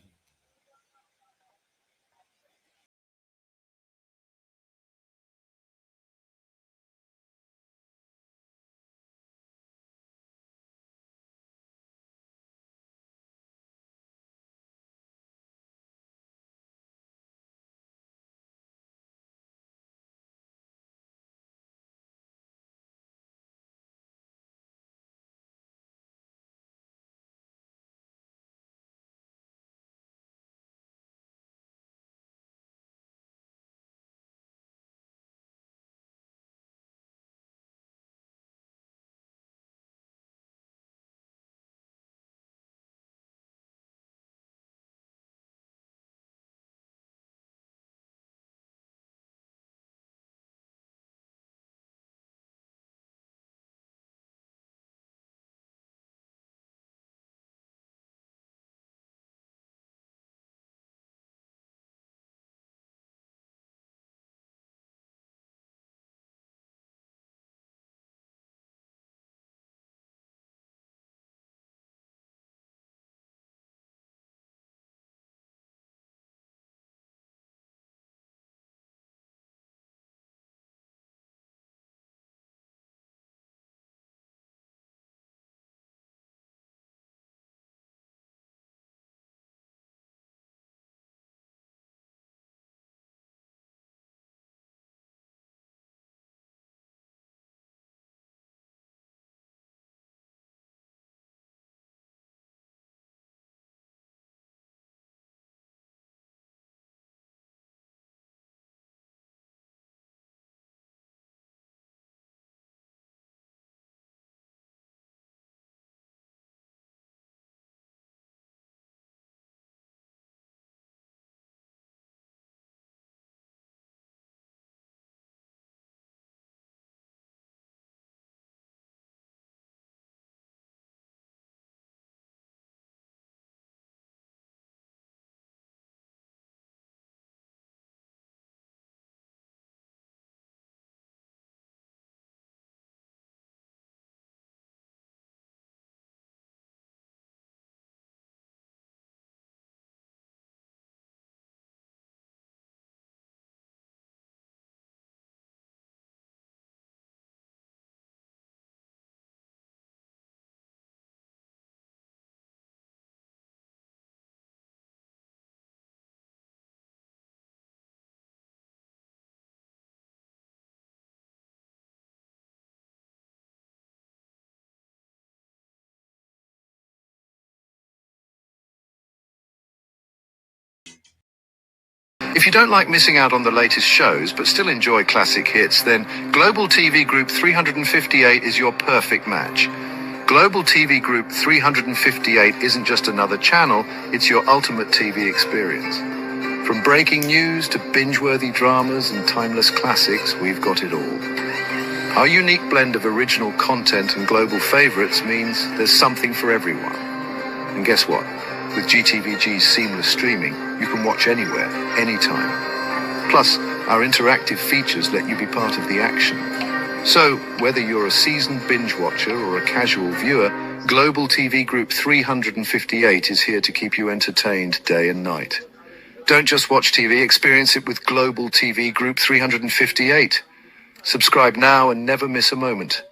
If you don't like missing out on the latest shows but still enjoy classic hits, then Global TV Group 358 is your perfect match. Global TV Group 358 isn't just another channel, it's your ultimate TV experience. From breaking news to binge-worthy dramas and timeless classics, we've got it all. Our unique blend of original content and global favorites means there's something for everyone. And guess what? With GTVG's seamless streaming, you can watch anywhere, anytime. Plus, our interactive features let you be part of the action. So, whether you're a seasoned binge watcher or a casual viewer, Global TV Group 358 is here to keep you entertained day and night. Don't just watch TV, experience it with Global TV Group 358. Subscribe now and never miss a moment.